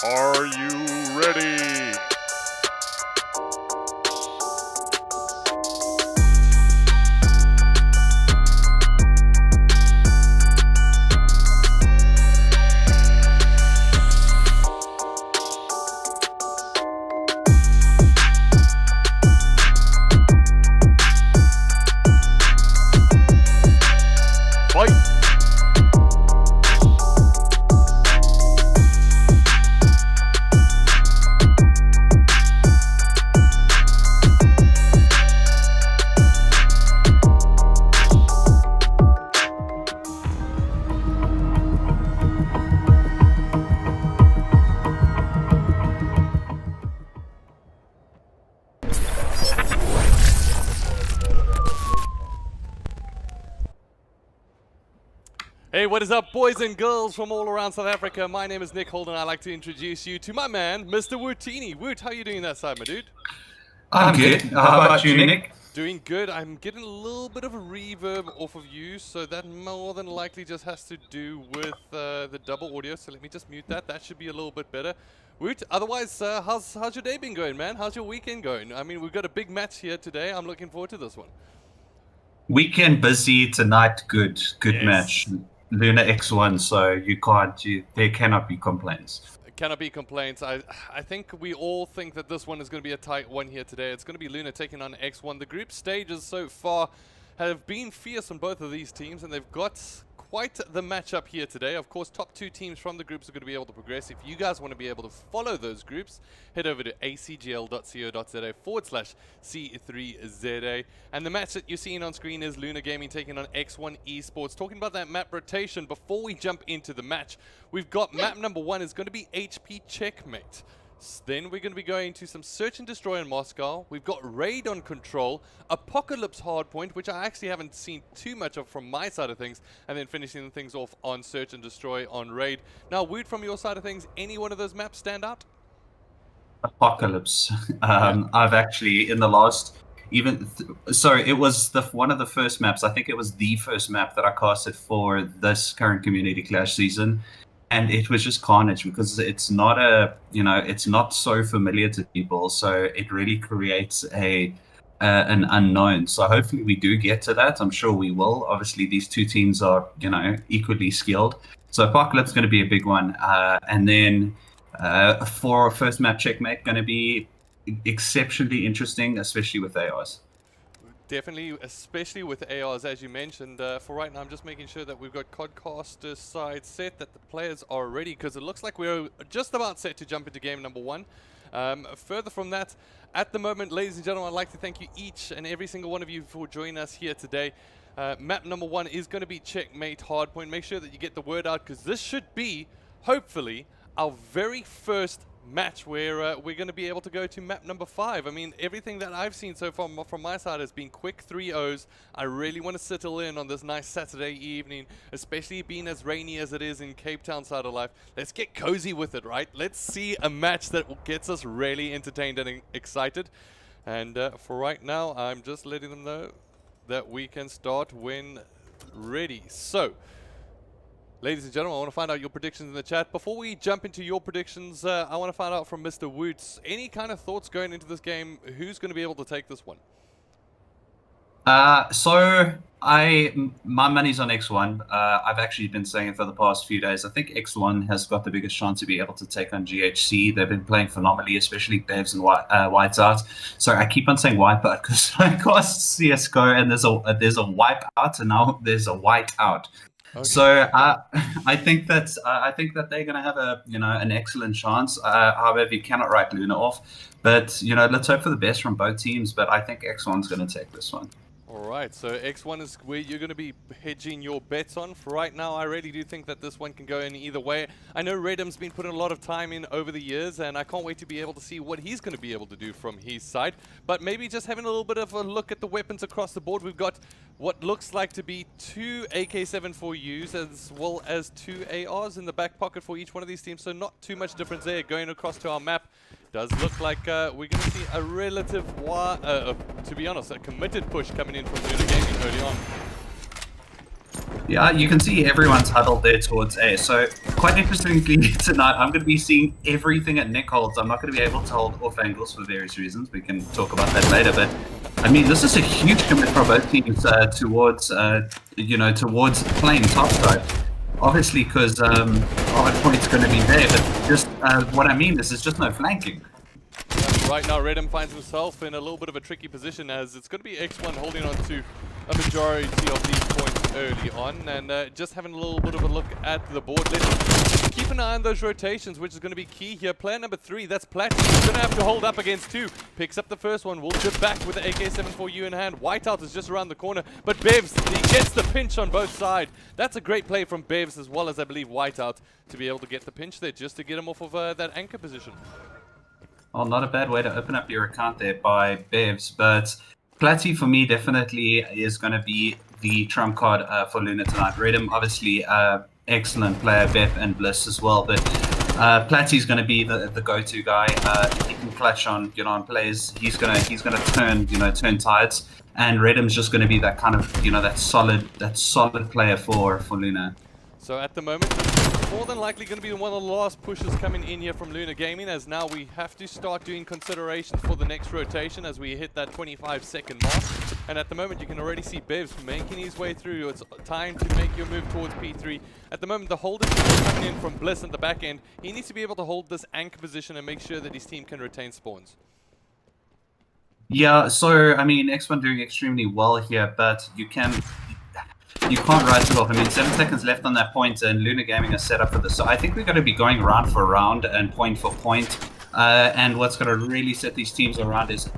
Are you ready? Fight! Hey, what is up, boys and girls from all around South Africa? My name is Nick Holden. I'd like to introduce you to my man, Mr. Wootini. Woot, how are you doing that side, my dude? I'm good. How about you, Nick? Doing good. I'm getting a little bit of a reverb off of you, so that more than likely just has to do with the double audio. So let me just mute that. That should be a little bit better. Woot, otherwise, how's your day been going, man? How's your weekend going? I mean, we've got a big match here today. I'm looking forward to this one. Weekend busy, tonight good Yes. match. Lunar xOne, so there cannot be complaints. Cannot be complaints. I think we all think that this one is going to be a tight one here today. It's going to be Lunar taking on xOne. The group stages so far have been fierce on both of these teams, and they've got quite the matchup here today. Of course, top 2 teams from the groups are going to be able to progress. If you guys want to be able to follow those groups, head over to acgl.co.za/C3ZA. And the match that you're seeing on screen is Lunar Gaming taking on xOne Esports. Talking about that map rotation, before we jump into the match, we've got map number 1 is going to be HP Checkmate. Then we're going to be going to some Search and Destroy in Moscow. We've got Raid on Control, Apocalypse Hardpoint, which I actually haven't seen too much of from my side of things, and then finishing things off on Search and Destroy on Raid. Now, Wood, from your side of things, any one of those maps stand out? Apocalypse. I've actually, in the last, sorry, it was one of the first maps. I think it was the first map that I casted for this current Community Clash season. And it was just carnage because it's not it's not so familiar to people. So it really creates an unknown. So hopefully we do get to that. I'm sure we will. Obviously, these two teams are, equally skilled. So Apocalypse is going to be a big one. And then for first map Checkmate, going to be exceptionally interesting, especially with ARs. Definitely, especially with ARs, as you mentioned. For right now, I'm just making sure that we've got Codcaster side set, that the players are ready, because it looks like we're just about set to jump into game number 1. Further from that, at the moment, ladies and gentlemen, I'd like to thank you each and every single one of you for joining us here today. Map number 1 is going to be Checkmate Hardpoint. Make sure that you get the word out, because this should be, hopefully, our very first match where we're going to be able to go to map number 5. I mean, everything that I've seen so far from my side has been quick 3-0s. I really want to settle in on this nice Saturday evening, especially being as rainy as it is in Cape Town side of life. Let's get cozy with it, right? Let's see a match that gets us really entertained and excited. And for right now, I'm just letting them know that we can start when ready. So, ladies and gentlemen, I want to find out your predictions in the chat. Before we jump into your predictions, I want to find out from Mr. Woods, any kind of thoughts going into this game? Who's going to be able to take this one? So my money's on xOne. I've actually been saying it for the past few days. I think xOne has got the biggest chance to be able to take on GHC. They've been playing phenomenally, especially Bevs and Whiteout. So I keep on saying Wipeout because I cast CSGO and there's a Wipeout and now there's a Whiteout. Okay. So I think that they're going to have an excellent chance. However, you cannot write Lunar off. But let's hope for the best from both teams. But I think xOne's going to take this one. All right, so xOne is where you're going to be hedging your bets on. For right now, I really do think that this one can go in either way. I know Redham's been putting a lot of time in over the years, and I can't wait to be able to see what he's going to be able to do from his side. But maybe just having a little bit of a look at the weapons across the board. We've got what looks like to be 2 AK-74Us as well as 2 ARs in the back pocket for each one of these teams. So not too much difference there going across to our map. Does look like we're going to see a relative, to be honest, a committed push coming in from Lunar Gaming early on. Yeah, you can see everyone's huddled there towards A. So quite interestingly tonight, I'm going to be seeing everything at Nick holds. I'm not going to be able to hold off angles for various reasons. We can talk about that later. But I mean, this is a huge commit from both teams towards playing topside. Obviously, because hard point's going to be there, but just what I mean is there's just no flanking. Right now, Redham finds himself in a little bit of a tricky position as it's going to be xOne holding on to a majority of these points early on, and just having a little bit of a look at the board. Let's keep an eye on those rotations, which is going to be key here. Player number 3, that's Platy. He's going to have to hold up against 2. Picks up the first one. Will dip back with the AK-74U in hand. Whiteout is just around the corner, but Bevs, he gets the pinch on both sides. That's a great play from Bevs as well as, I believe, Whiteout to be able to get the pinch there just to get him off of that anchor position. Well, not a bad way to open up your account there by Bevs, but Platy for me definitely is going to be the trump card for Lunar tonight. Redham, obviously, excellent player, Bev and Bliss as well, but Platy's going to be the go-to guy. He can clutch on plays. He's gonna turn tides, and Redham's just going to be that kind of that solid player for Lunar. So at the moment, it's more than likely going to be one of the last pushes coming in here from Lunar Gaming, as now we have to start doing considerations for the next rotation as we hit that 25-second mark. And at the moment, you can already see Bevs making his way through. It's time to make your move towards P3. At the moment, the hold is coming in from Bliss at the back end. He needs to be able to hold this anchor position and make sure that his team can retain spawns. Yeah, so I mean, xOne doing extremely well here, but you can. You can't write it off. I mean, 7 seconds left on that point, and Lunar Gaming is set up for this. So I think we're going to be going round for round and point for point. And what's going to really set these teams around is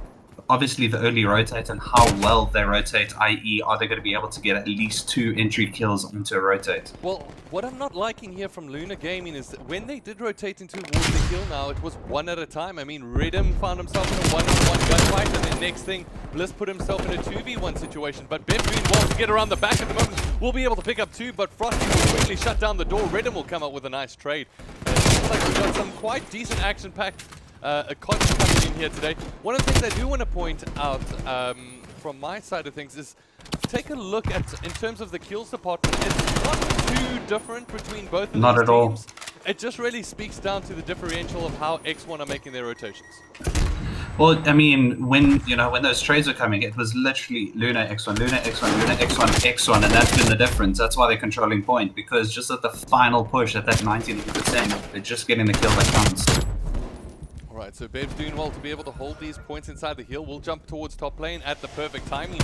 obviously the early rotate and how well they rotate, i.e. are they going to be able to get at least 2 entry kills onto a rotate? Well, what I'm not liking here from Lunar Gaming is that when they did rotate into towards the hill now, it was one at a time. I mean, Redham found himself in a one-on-one gunfight, and then next thing, Bliss put himself in a 2v1 situation. But Bev doing well to get around the back at the moment. Will be able to pick up 2, but Frosty will quickly shut down the door. Redham will come up with a nice trade. And it seems like we've got some quite decent action-packed content coming in here today. One of the things I do want to point out from my side of things is take a look at, in terms of the kills department, it's not too different between both of these Not at all. It just really speaks down to the differential of how xOne are making their rotations. Well, I mean, when those trades are coming, it was literally Lunar xOne, Lunar xOne, Lunar xOne, xOne, and that's been the difference. That's why they're controlling point, because just at the final push, at that 90%, they're just getting the kill that counts. Alright, so Bev's doing well to be able to hold these points inside the hill. We'll jump towards top lane at the perfect timing,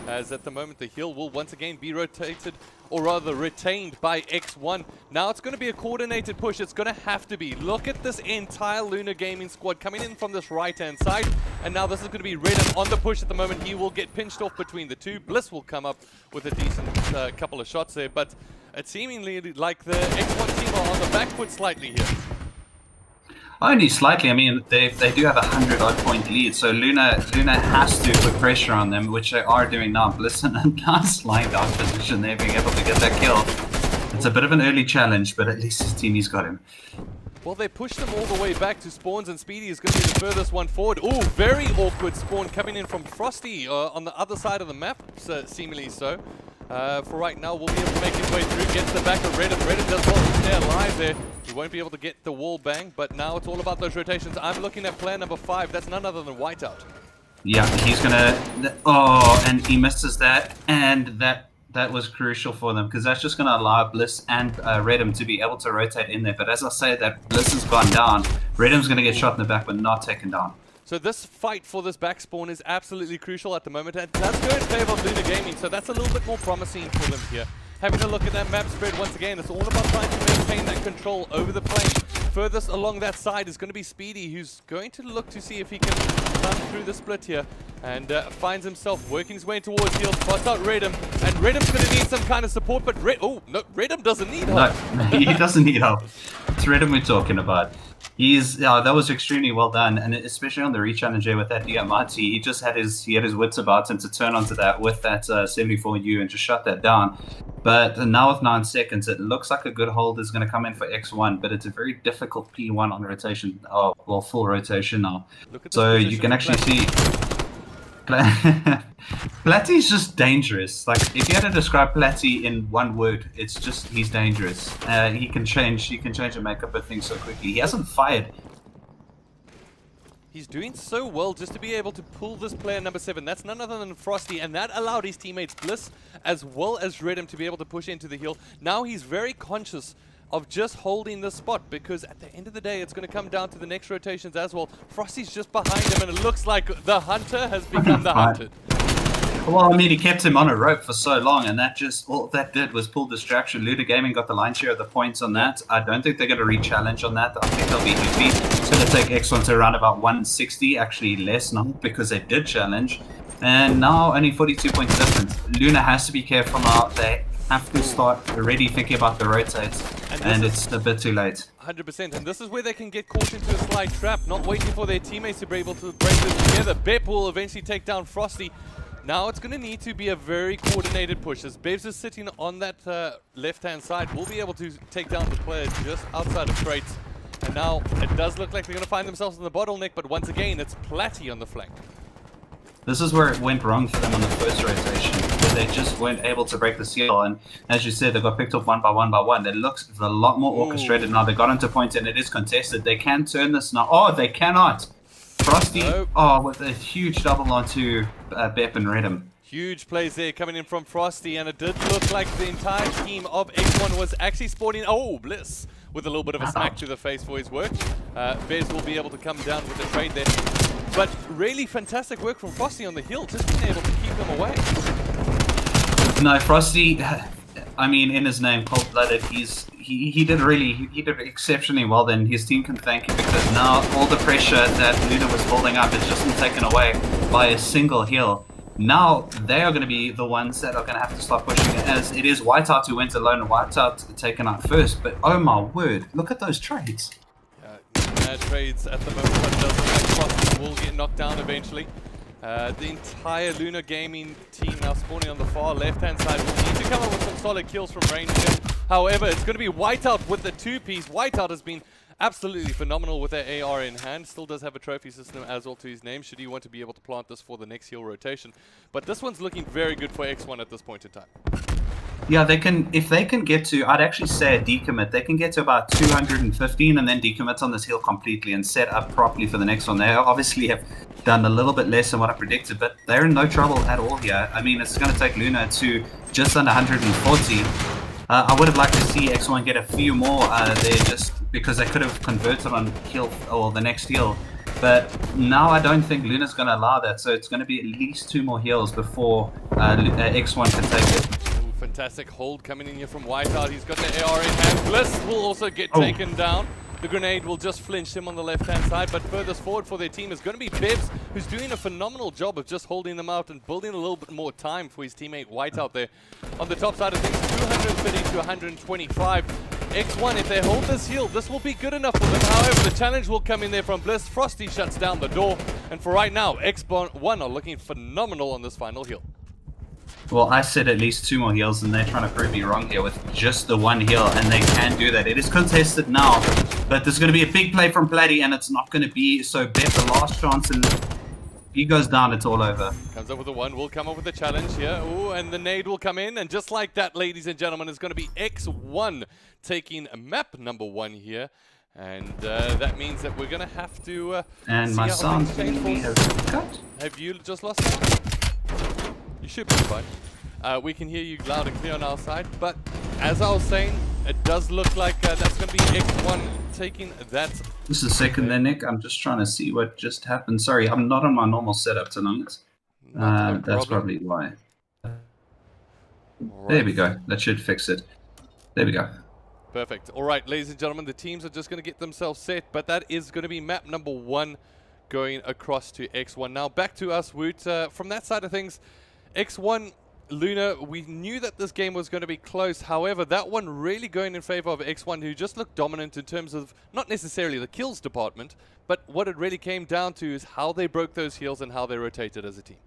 as at the moment the hill will once again be rotated, or rather retained by xOne. Now it's going to be a coordinated push. It's going to have to be. Look at this entire Lunar Gaming squad coming in from this right-hand side, and now this is going to be Redham on the push at the moment. He will get pinched off between the two. Bliss will come up with a decent couple of shots there, but it's seemingly like the xOne team are on the back foot slightly here. Only slightly. I mean, they do have a 100-odd point lead, so Lunar has to put pressure on them, which they are doing now. Bliss in a nice lying down position there, being able to get that kill. It's a bit of an early challenge, but at least his teamie's got him. Well, they pushed them all the way back to spawns, and Speedy is going to be the furthest one forward. Oh, very awkward spawn coming in from Frosty on the other side of the map, seemingly so. For right now, we'll be able to make his way through, gets the back of Redham. Redham does well to stay alive there. He won't be able to get the wall bang, but now it's all about those rotations. I'm looking at player number 5. That's none other than Whiteout. Yeah, he's gonna... Oh, and he misses that, and that was crucial for them, because that's just going to allow Bliss and Redham to be able to rotate in there. But as I say, that Bliss has gone down. Redham's going to get shot in the back, but not taken down. So this fight for this back spawn is absolutely crucial at the moment, and that's going in favor of Lunar Gaming, so that's a little bit more promising for them here. Having a look at that map spread once again, it's all about trying to maintain that control over the plane. Furthest along that side is going to be Speedy, who's going to look to see if he can run through the split here, and finds himself working his way towards heal, spots out Redham, and Redham's going to need some kind of support, but Redham doesn't need help. No, he doesn't need help. It's Redham we're talking about. That was extremely well done, and especially on the re-challenge with that Diamante, he just had his wits about him to turn onto that with that 74U and just shut that down. But now with 9 seconds, it looks like a good hold is going to come in for xOne, but it's a very difficult P1 on rotation. Oh, well, full rotation now. So you can actually see Platty's just dangerous. Like, if you had to describe Platty in one word, it's just he's dangerous. He can change and make up a thing so quickly. He hasn't fired. He's doing so well just to be able to pull this player number 7. That's none other than Frosty, and that allowed his teammates Bliss as well as Redham to be able to push into the hill. Now he's very conscious of just holding the spot, because at the end of the day, it's going to come down to the next rotations as well. Frosty's just behind him, and it looks like the hunter has become the hunted. Well, I mean, he kept him on a rope for so long, and that just all that did was pull distraction. Lunar Gaming got the line share of the points on that. I don't think they're going to re-challenge on that. I think they'll be happy. It's going to take xOne to around about 160, actually less now, because they did challenge. And now only 42 points difference. Lunar has to be careful now. They have to start already thinking about the rotates, and it's a bit too late. 100%, and this is where they can get caught into a slight trap, not waiting for their teammates to be able to break this together. Bep will eventually take down Frosty. Now it's going to need to be a very coordinated push, as Bevs is sitting on that left-hand side. We'll be able to take down the players just outside of Traits. And now it does look like they're going to find themselves in the bottleneck, but once again, it's Platty on the flank. This is where it went wrong for them on the first rotation, where they just weren't able to break the seal. And as you said, they got picked off one by one. It looks a lot more orchestrated now. They got into point, and it is contested. They can turn this now. Oh, they cannot. Frosty, with a huge double onto Bep and Redham. Huge plays there coming in from Frosty, and it did look like the entire team of xOne was actually spawning. Oh, Bliss with a little bit of a smack to the face for his work. Bez will be able to come down with the trade there. But really fantastic work from Frosty on the hill, just being able to keep him away. No, Frosty. I mean, in his name, cold-blooded. He did exceptionally well. Then his team can thank you because now all the pressure that Lunar was building up has just been taken away by a single heal. Now they are going to be the ones that are going to have to start pushing it, as it is Whiteout who went alone and Whiteout taken out first. But oh my word, look at those trades. Bad trades at the moment, but it does look like Frosty will get knocked down eventually. The entire Lunar Gaming team now spawning on the far left-hand side will need to come up with some solid kills from range here. However, it's going to be Whiteout with the two-piece. Whiteout has been absolutely phenomenal with their AR in hand. Still does have a trophy system as well to his name, should he want to be able to plant this for the next heal rotation. But this one's looking very good for xOne at this point in time. Yeah, they can. If they can get to, I'd actually say a decommit. They can get to about 215 and then decommit on this hill completely and set up properly for the next one. They obviously have done a little bit less than what I predicted, but they're in no trouble at all here. I mean, it's going to take Lunar to just under 140. I would have liked to see xOne get a few more there, just because they could have converted on heal or the next heal. But now I don't think Lunar's going to allow that, so it's going to be at least 2 more heals before xOne can take it. Fantastic hold coming in here from Whiteout. He's got the AR in hand. Bliss will also get taken down. The grenade will just flinch him on the left-hand side, but furthest forward for their team is going to be Bibs, who's doing a phenomenal job of just holding them out and building a little bit more time for his teammate Whiteout there. On the top side of things, 230 to 125. xOne, if they hold this heal, this will be good enough for them. However, the challenge will come in there from Bliss. Frosty shuts down the door, and for right now, xOne are looking phenomenal on this final heal. Well, I said at least 2 more heals, and they're trying to prove me wrong here with just the 1 heal, and they can do that. It is contested now, but there's going to be a big play from Platty, and it's not going to be so bet the last chance, and he goes down, it's all over. Comes up with a 1, will come up with a challenge here. Ooh, and the nade will come in, and just like that, ladies and gentlemen, it's going to be xOne taking map number 1 here. And that means that we're going to have to and my sound has cut. Have you just lost sound? You should be fine. We can hear you loud and clear on our side, but as I was saying, it does look like that's going to be xOne taking that. Just a second there, Nick. I'm just trying to see what just happened. Sorry, I'm not on my normal setup tonight. That's probably why. Right. There we go. That should fix it. There we go. Perfect. All right, ladies and gentlemen, the teams are just going to get themselves set, but that is going to be map number 1 going across to xOne. Now, back to us, Woot. From that side of things, xOne, Lunar, we knew that this game was going to be close. However, that one really going in favor of xOne, who just looked dominant in terms of not necessarily the kills department, but what it really came down to is how they broke those heals and how they rotated as a team.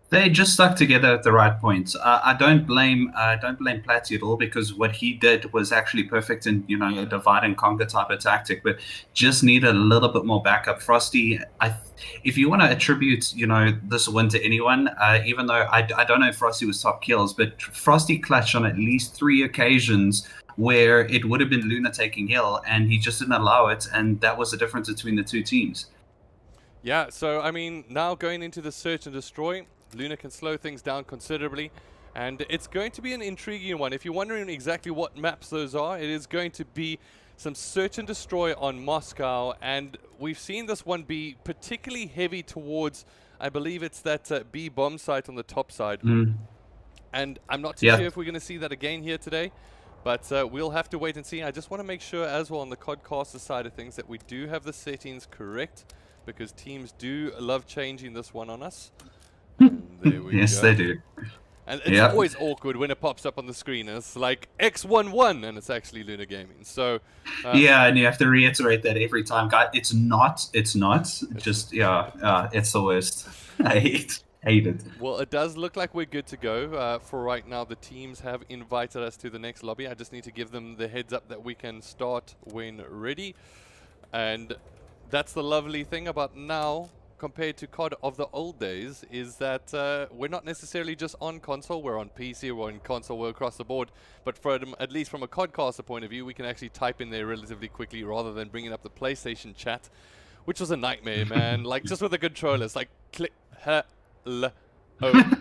They just stuck together at the right points. I don't blame Platty at all, because what he did was actually perfect in, you know, a divide and conquer type of tactic, but just need a little bit more backup. Frosty, if you want to attribute, you know, this win to anyone, even though I don't know if Frosty was top kills, but Frosty clutched on at least 3 occasions where it would have been Lunar taking heal, and he just didn't allow it, and that was the difference between the 2 teams. Yeah, so I mean, now going into the search and destroy, Lunar can slow things down considerably, and it's going to be an intriguing one. If you're wondering exactly what maps those are, it is going to be some search and destroy on Moscow, and we've seen this one be particularly heavy towards, I believe it's that B bomb site on the top side. And I'm not too sure if we're going to see that again here today, but we'll have to wait and see. I just want to make sure as well on the Codcaster side of things that we do have the settings correct, because teams do love changing this one on us. There we yes, go. They do. And it's always awkward when it pops up on the screen and it's like xOne won, and it's actually Lunar Gaming. So yeah, and you have to reiterate that every time, guys. It's not. It's just it's the worst. I hate it. Well, it does look like we're good to go for right now. The teams have invited us to the next lobby. I just need to give them the heads up that we can start when ready, and that's the lovely thing about now, compared to COD of the old days, is that we're not necessarily just on console, we're on PC, we're on console, we're across the board, but from, at least from a Codcaster point of view, we can actually type in there relatively quickly rather than bringing up the PlayStation chat, which was a nightmare, man. Like, just with the controllers, like, click, hello,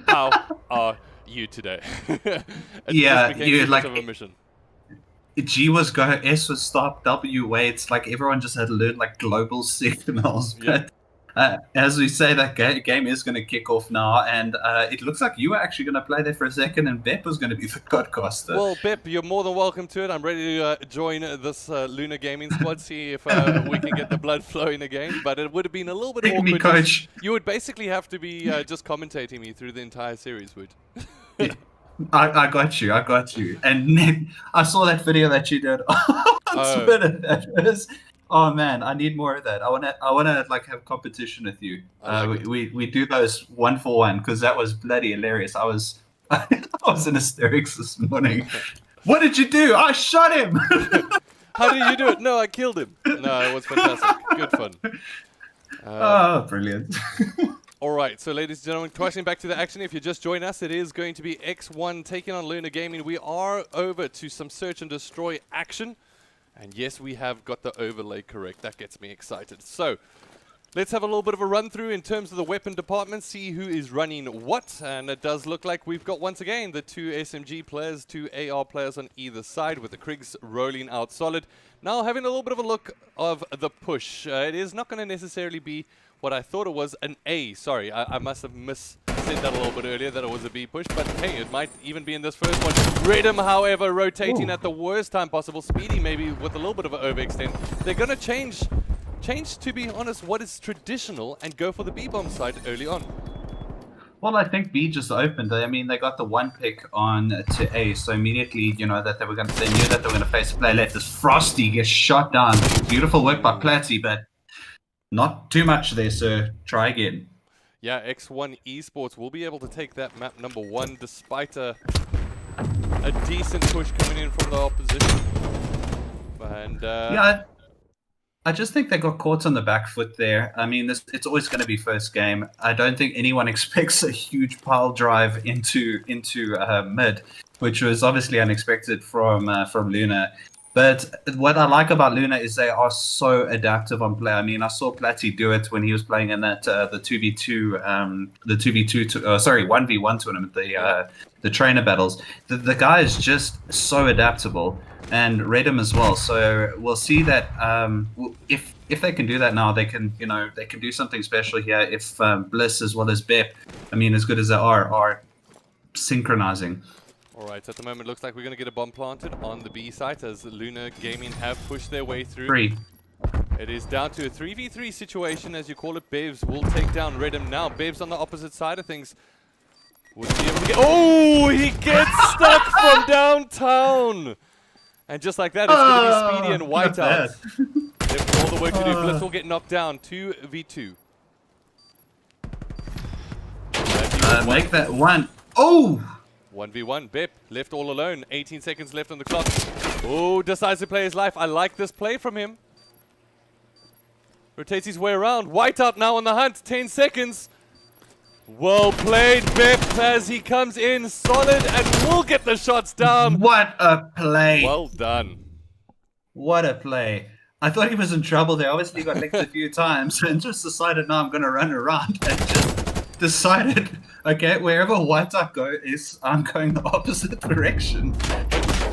how are you today? Yeah, you like, of a mission. G was go, S was stop, W waits, like everyone just had to learn like global signals, but As we say, that game is going to kick off now, and it looks like you were actually going to play there for a second, and Bep was going to be the podcaster. Well, Bep, you're more than welcome to it. I'm ready to join this Lunar Gaming squad, see if we can get the blood flowing again. But it would have been a little bit Pick awkward. me, coach. You would basically have to be just commentating me through the entire series, Wood. Yeah. I got you. I got you. And Nick, I saw that video that you did on Twitter. That was, oh man, I need more of that. I wanna like have competition with you. We do those 1-for-1 because that was bloody hilarious. I was in hysterics this morning. What did you do? I shot him. How did you do it? No, I killed him. No, it was fantastic. Good fun. Oh, brilliant. All right, so ladies and gentlemen, tossing back to the action. If you just joined us, it is going to be xOne taking on Lunar Gaming. We are over to some search and destroy action. And yes, we have got the overlay correct. That gets me excited. So let's have a little bit of a run through in terms of the weapon department, see who is running what. And it does look like we've got, once again, the 2 SMG players, 2 AR players on either side, with the Krigs rolling out solid. Now having a little bit of a look of the push. It is not going to necessarily be what I thought it was, an A. Sorry, I must have said that a little bit earlier, that it was a B push, but hey, it might even be in this first one. Redham, however, rotating at the worst time possible. Speedy maybe with a little bit of an overextend. They're going to change, to be honest, what is traditional and go for the B-bomb side early on. Well, I think B just opened. I mean, they got the 1 pick on to A, so immediately, you know, that they knew that they were going to face a play left. As Frosty gets shot down. Beautiful work by Platty, but not too much there, so try again. Yeah, xOne Esports will be able to take that map number 1 despite a decent push coming in from the opposition. And yeah, I just think they got caught on the back foot there. I mean, it's always going to be first game. I don't think anyone expects a huge pile drive into mid, which was obviously unexpected from Lunar. But what I like about Lunar is they are so adaptive on play. I mean, I saw Platty do it when he was playing in that the 1v1 tournament, the trainer battles. The guy is just so adaptable, and Redham as well. So we'll see that if they can do that now, they can do something special here. If Bliss as well as Bep, I mean, as good as they are synchronizing. Alright, at the moment looks like we're going to get a bomb planted on the B site as Lunar Gaming have pushed their way through. 3. It is down to a 3v3 situation, as you call it. Bevs will take down Redham now. Bevs on the opposite side of things. Would be able to get... Oh, he gets stuck from downtown! And just like that, it's going to be Speedy and Whiteout. They've got all the work to do. Blitz will get knocked down. 2v2. Make that 1. Oh! 1v1, Bep left all alone. 18 seconds left on the clock. Oh, decides to play his life. I like this play from him. Rotates his way around. Whiteout now on the hunt. 10 seconds. Well played, Bep, as he comes in solid and will get the shots down. What a play. Well done. What a play. I thought he was in trouble there. Obviously got licked a few times and just decided, no, I'm going to run around, and just decided, okay, wherever Whiteout is, I'm going the opposite direction.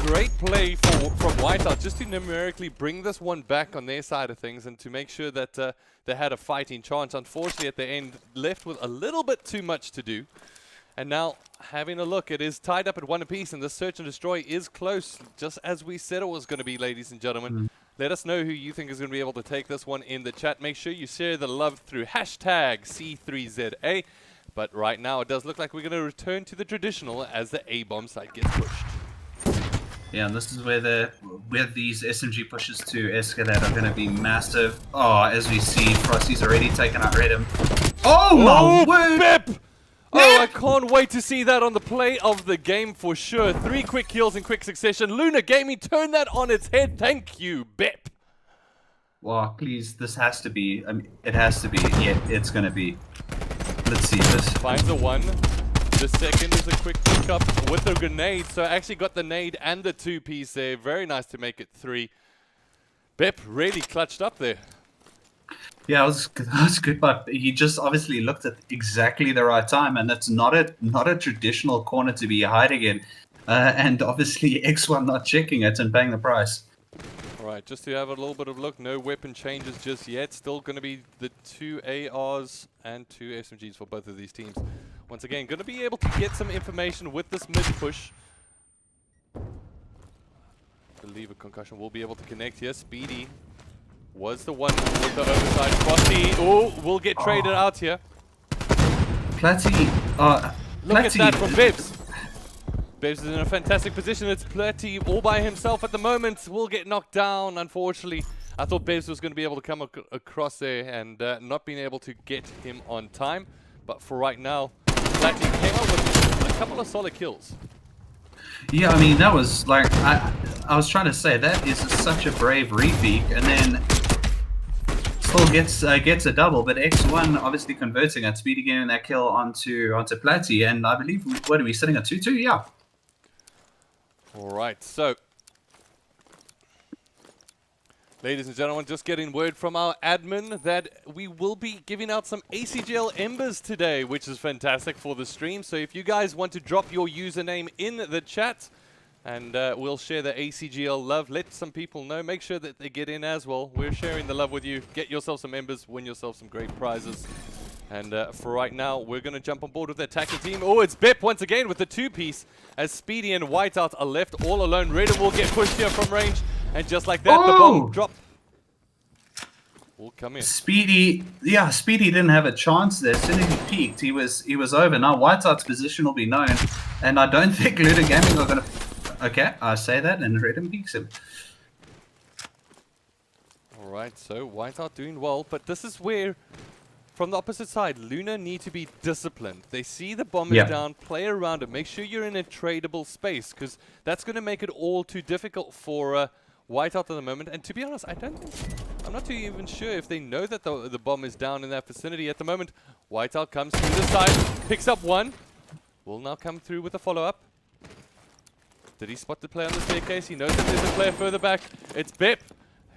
Great play from Whiteout just to numerically bring this one back on their side of things and to make sure that they had a fighting chance. Unfortunately, at the end, left with a little bit too much to do. And now, having a look, it is tied up at 1 apiece, and the search and destroy is close, just as we said it was going to be, ladies and gentlemen. Let us know who you think is going to be able to take this one in the chat. Make sure you share the love through hashtag C3ZA. But right now, it does look like we're going to return to the traditional as the A-bomb site gets pushed. Yeah, and this is where these SMG pushes to escalate are going to be massive. Oh, as we see, Frosty's already taken out Redham. Oh my word! Bep! Oh, I can't wait to see that on the play of the game for sure. 3 quick kills in quick succession. Lunar Gaming turned that on its head. Thank you, Bep. Well, please, this has to be. I mean, it has to be. Yeah, it's going to be. Let's see this. Finds a 1. The second is a quick pickup with the grenade. So I actually got the nade and the 2-piece there. Very nice to make it 3. Bep really clutched up there. Yeah, that was good, but he just obviously looked at exactly the right time, and that's not a traditional corner to be hiding in. And obviously xOne not checking it and paying the price. All Alright, just to have a little bit of look, no weapon changes just yet. Still going to be the 2 ARs and 2 SMGs for both of these teams. Once again, going to be able to get some information with this mid push. I believe a concussion will be able to connect here. Speedy was the one with the overside. Frosty, will get traded out here. Platty, Look at that from Bibs. Bibs is in a fantastic position. It's Platty all by himself at the moment. Will get knocked down, unfortunately. I thought Bibs was going to be able to come across there and not being able to get him on time. But for right now, Platty came up with a couple of solid kills. Yeah, I mean, that was like, I was trying to say, that is such a brave repeat, and then still gets a double, but xOne obviously converting at Speedy getting that kill onto Platty, and I believe, what are we sitting at 2-2? Yeah. Alright, so ladies and gentlemen, just getting word from our admin that we will be giving out some ACGL Embers today, which is fantastic for the stream. So if you guys want to drop your username in the chat, and we'll share the ACGL love, let some people know. Make sure that they get in as well. We're sharing the love with you. Get yourself some Embers, win yourself some great prizes. And for right now, we're going to jump on board with the attacking team. Oh, it's Bip once again with the 2-piece, as Speedy and Whiteout are left all alone. Redden will get pushed here from range, and just like that, the bomb drop will come in. Speedy didn't have a chance there. As soon as he peeked, he was over. Now Whiteout's position will be known, and I don't think Lunar Gaming are going to... Okay, I say that, and Redden peeks him. Alright, so Whiteout doing well, but this is where... From the opposite side, Lunar need to be disciplined. They see the bomb is down, play around it. Make sure you're in a tradable space, because that's going to make it all too difficult for Whiteout at the moment. And to be honest, I'm not too even sure if they know that the bomb is down in that vicinity at the moment. Whiteout comes through the side, picks up one. Will now come through with a follow-up. Did he spot the player on the staircase? He knows that there's a player further back. It's Bip.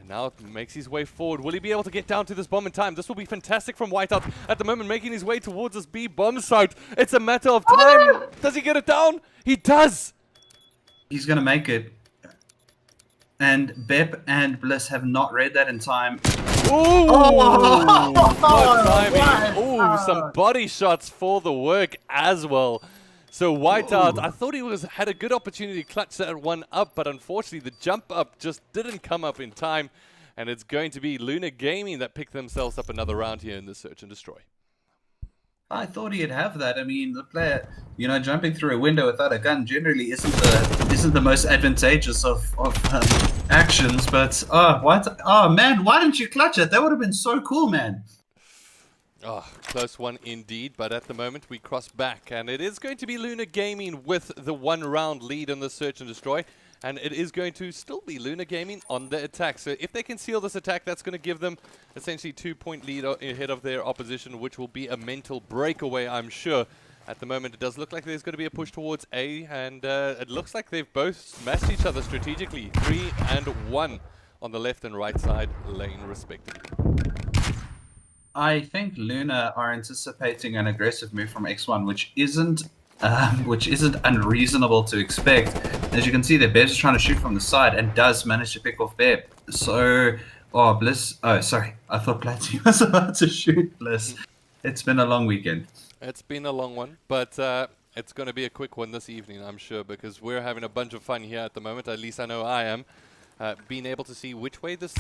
Now makes his way forward. Will he be able to get down to this bomb in time? This will be fantastic from Whiteout at the moment, making his way towards this B bomb site. It's a matter of time. Does he get it down? He does. He's going to make it. And Bep and Bliss have not read that in time. Ooh! What timing. Ooh, some body shots for the work as well. So Whiteout, I thought he had a good opportunity to clutch that one up, but unfortunately the jump up just didn't come up in time, and it's going to be Lunar Gaming that picked themselves up another round here in the Search and Destroy. I thought he'd have that. I mean, the player, jumping through a window without a gun generally isn't the most advantageous of actions, but man, why didn't you clutch it? That would have been so cool, man. Oh, close one indeed, but at the moment we cross back, and it is going to be Lunar Gaming with the 1-round lead in the Search and Destroy, and it is going to still be Lunar Gaming on the attack. So if they can seal this attack, that's going to give them essentially 2-point lead ahead of their opposition, which will be a mental breakaway, I'm sure. At the moment, it does look like there's going to be a push towards A, and it looks like they've both smashed each other strategically. 3 and 1 on the left and right side lane, respectively. I think Lunar are anticipating an aggressive move from xOne, which isn't unreasonable to expect. As you can see, the Beb's trying to shoot from the side and does manage to pick off Beb. So, Bliss. Oh, sorry, I thought Platty was about to shoot Bliss. It's been a long weekend. It's been a long one, but it's going to be a quick one this evening, I'm sure, because we're having a bunch of fun here at the moment. At least I know I am. Being able to see which way this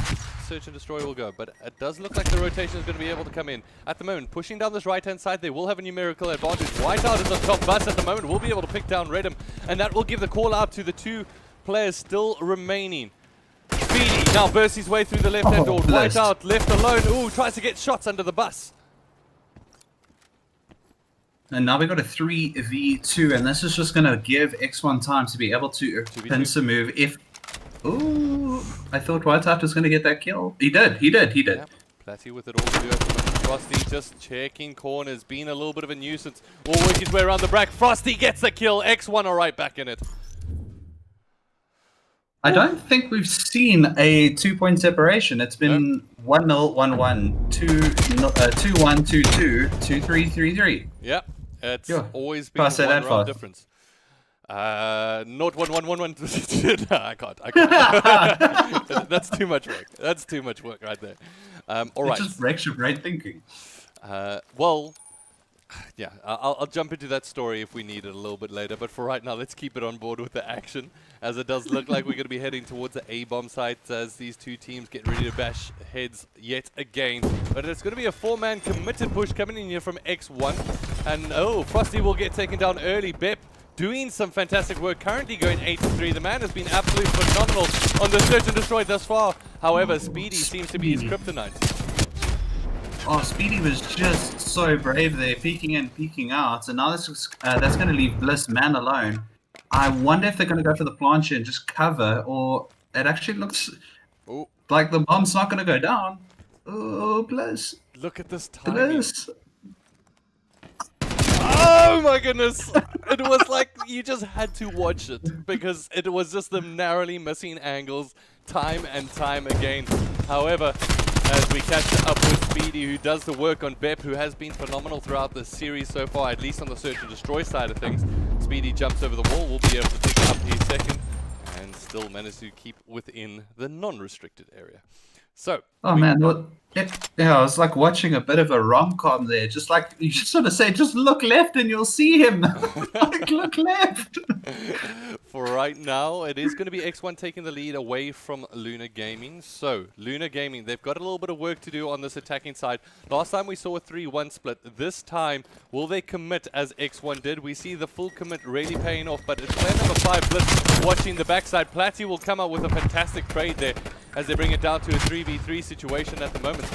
Search and Destroy will go, but it does look like the rotation is going to be able to come in. At the moment, pushing down this right-hand side, they will have a numerical advantage. Whiteout is on top, but at the moment will be able to pick down Redham, and that will give the call out to the 2 players still remaining. Speedy now bursts his way through the left-hand door. Whiteout left alone. Ooh, tries to get shots under the bus. And now we got a 3v2, and this is just going to give xOne time to be able to pinch a move if... Ooh, I thought Whiteout was going to get that kill. He did. Yep. Platty with it all to do at the moment. Frosty just checking corners, being a little bit of a nuisance. Will work his way around the back. Frosty gets the kill. xOne are right back in it. I don't think we've seen a 2-point separation. It's been 1-0, 1-1, 2-1, 2-2, 2-3, 3-3. Yep, it's always been a 1-round difference. Not 1-1-1-1. No, I can't. That's too much work. That's too much work right there. All right. It just breaks your brain thinking. Well, yeah, I'll jump into that story if we need it a little bit later. But for right now, let's keep it on board with the action, as it does look like we're going to be heading towards the A-bomb site as these two teams get ready to bash heads yet again. But it's going to be a 4-man committed push coming in here from xOne. And, oh, Frosty will get taken down early. Bep doing some fantastic work, currently going 8-3. The man has been absolutely phenomenal on the search and destroy thus far. However, Speedy seems to be his kryptonite. Oh, Speedy was just so brave there, peeking in, peeking out, and now that's going to leave Bliss man alone. I wonder if they're going to go for the plancha and just cover, or it actually looks like the bomb's not going to go down. Oh, Bliss. Look at this timing. Bliss. Oh my goodness! It was like you just had to watch it, because it was just them narrowly missing angles time and time again. However, as we catch up with Speedy, who does the work on Bep, who has been phenomenal throughout the series so far, at least on the search and destroy side of things. Speedy jumps over the wall, will be able to pick up his second, and still manage to keep within the non-restricted area. So, oh man, yeah, I was like watching a bit of a rom-com there. Just like you just sort of say, just look left and you'll see him. Like, look left. For right now, it is going to be xOne taking the lead away from Lunar Gaming. So, Lunar Gaming, they've got a little bit of work to do on this attacking side. Last time we saw a 3-1 split. This time, will they commit as xOne did? We see the full commit really paying off, but it's player number 5, Blitz, watching the backside. Platty will come out with a fantastic trade there as they bring it down to a 3v3 situation at the moment.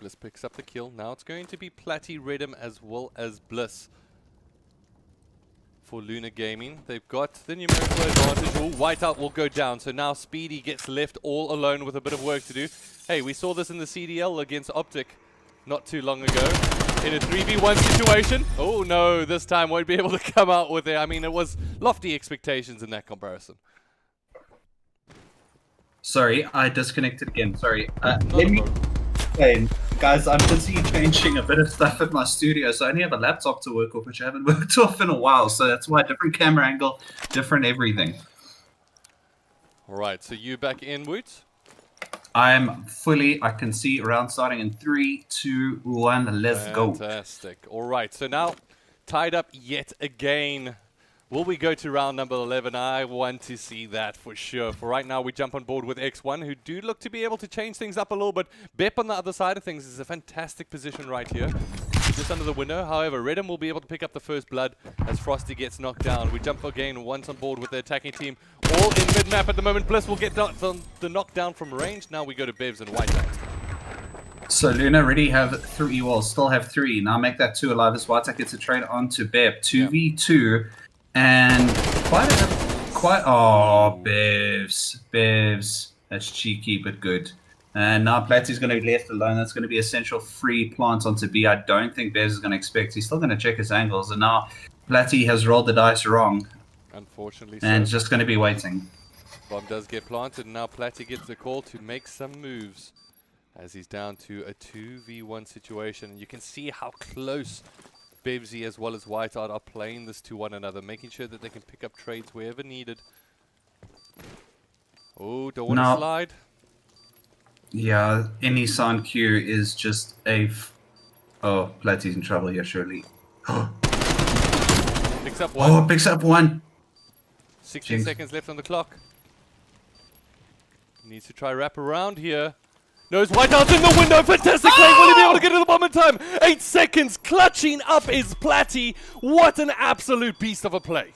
Bliss picks up the kill. Now it's going to be Platty, Redham, as well as Bliss for Lunar Gaming. They've got the numerical advantage. Oh, Whiteout will go down. So now Speedy gets left all alone with a bit of work to do. Hey, we saw this in the CDL against Optic not too long ago. In a 3v1 situation. Oh no, this time won't be able to come out with it. I mean, it was lofty expectations in that comparison. Sorry, I disconnected again. Sorry. Let me explain. Guys, I'm busy changing a bit of stuff at my studio, so I only have a laptop to work off, which I haven't worked off in a while. So that's why different camera angle, different everything. All right, so you back in, Woot? I'm fully, I can see round starting in 3, 2, 1, let's go. Fantastic. All right, so now tied up yet again. Will we go to round number 11? I want to see that for sure. For right now, we jump on board with xOne, who do look to be able to change things up a little bit. Bep on the other side of things is a fantastic position right here, just under the window. However, Redham will be able to pick up the first blood as Frosty gets knocked down. We jump again once on board with the attacking team. All in mid-map at the moment. Bliss will get the knockdown from range. Now we go to Bevs and Whiteout. So Lunar already have 3, well, still have 3. Now make that 2 alive as Whiteout gets a trade onto Bep. 2v2. And oh, Bevs. That's cheeky, but good. And now Platty's going to be left alone. That's going to be a central free plant onto B. I don't think Bevs is going to expect. He's still going to check his angles. And now Platty has rolled the dice wrong. Unfortunately, and just going to be waiting. Bomb does get planted, and now Platty gets the call to make some moves as he's down to a 2v1 situation. You can see how close Bevsy as well as Whiteout are playing this to one another, making sure that they can pick up trades wherever needed. Oh, don't want to slide. Yeah, any sound cue is just a... Oh, Platty's in trouble here, surely. Picks up one. Oh, picks up one. 16 seconds left on the clock. Needs to try wrap around here. Knows Whiteout's in the window. Fantastic play. Will he be able to get to the bomb in time? 8 seconds. Clutching up is Platty. What an absolute beast of a play.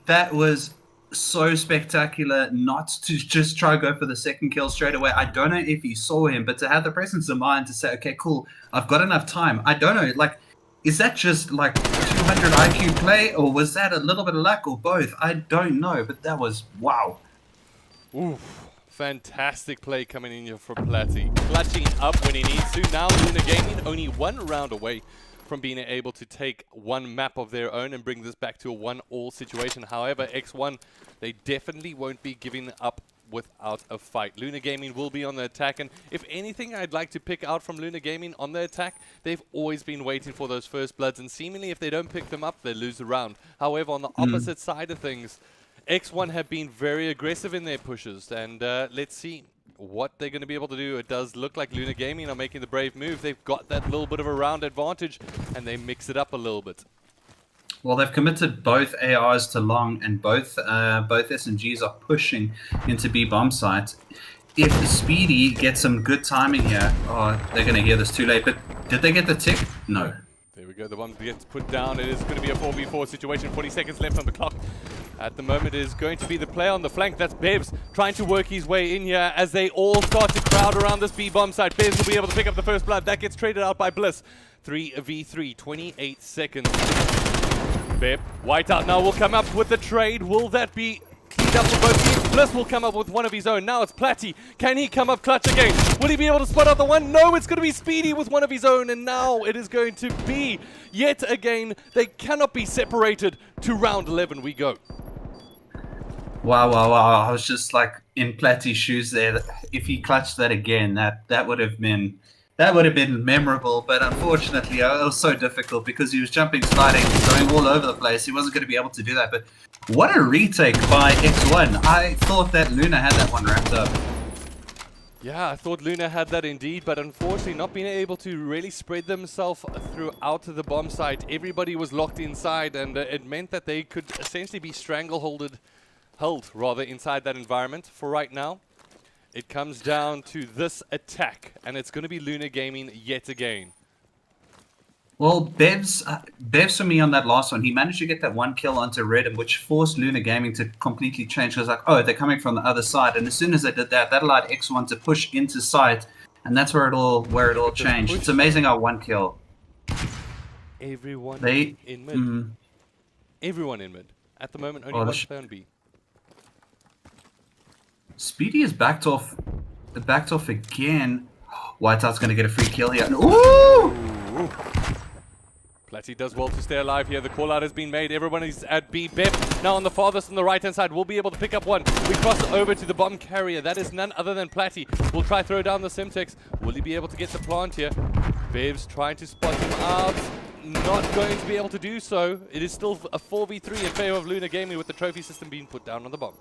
That was so spectacular not to just try go for the second kill straight away. I don't know if he saw him, but to have the presence of mind to say, okay, cool, I've got enough time. I don't know, like, is that just like 200 IQ play, or was that a little bit of luck, or both? I don't know, but that was, wow. Oof. Fantastic play coming in here from Platty. Clutching up when he needs to. Now Lunar Gaming only 1 round away from being able to take 1 map of their own and bring this back to a 1-all situation. However, xOne, they definitely won't be giving up without a fight. Lunar Gaming will be on the attack, and if anything I'd like to pick out from Lunar Gaming on the attack, they've always been waiting for those first bloods, and seemingly if they don't pick them up, they lose the round. However, on the opposite side of things, xOne have been very aggressive in their pushes, and let's see what they're going to be able to do. It does look like Lunar Gaming are making the brave move. They've got that little bit of a round advantage, and they mix it up a little bit. Well, they've committed both ARs to long, and both SMGs are pushing into B bomb site. If Speedy gets some good timing here, oh, they're going to hear this too late. But did they get the tick? No. There we go. The bomb gets put down. It is going to be a 4v4 situation. 40 seconds left on the clock. At the moment, it is going to be the player on the flank. That's Bevs trying to work his way in here as they all start to crowd around this B bomb site. Bevs will be able to pick up the first blood. That gets traded out by Bliss. 3v3, 28 seconds. Beb, Whiteout now will come up with the trade. Will that be cleaned up for both teams? Bliss will come up with one of his own. Now it's Platty. Can he come up clutch again? Will he be able to spot out the one? No, it's going to be Speedy with one of his own. And now it is going to be, yet again, they cannot be separated. To round 11 we go. Wow. I was just like in Platty's shoes there. If he clutched that again, that would have been memorable, but unfortunately it was so difficult because he was jumping, sliding, going all over the place. He wasn't going to be able to do that. But what a retake by xOne. I thought that Lunar had that one wrapped up. Yeah, I thought Lunar had that indeed, but unfortunately not being able to really spread themselves throughout the bomb site. Everybody was locked inside, and it meant that they could essentially be held rather inside that environment for right now. It comes down to this attack, and it's going to be Lunar Gaming yet again. Well, Bevs for me on that last one, he managed to get that one kill onto Redham, which forced Lunar Gaming to completely change. It was like, oh, they're coming from the other side, and as soon as they did that, that allowed xOne to push into sight, and that's where it all changed. It's amazing how one kill. Everyone in mid. Everyone in mid. At the moment, only one player on B. Speedy is backed off again. Whiteout's going to get a free kill here. Ooh! Platty does well to stay alive here. The call out has been made. Everyone is at B. Bep now on the farthest on the right hand side will be able to pick up one. We cross over to the bomb carrier. That is none other than Platty. We'll try throw down the Simtex. Will he be able to get the plant here? Bev's trying to spot him out. Not going to be able to do so. It is still a 4v3 in favor of Lunar Gaming with the trophy system being put down on the bomb.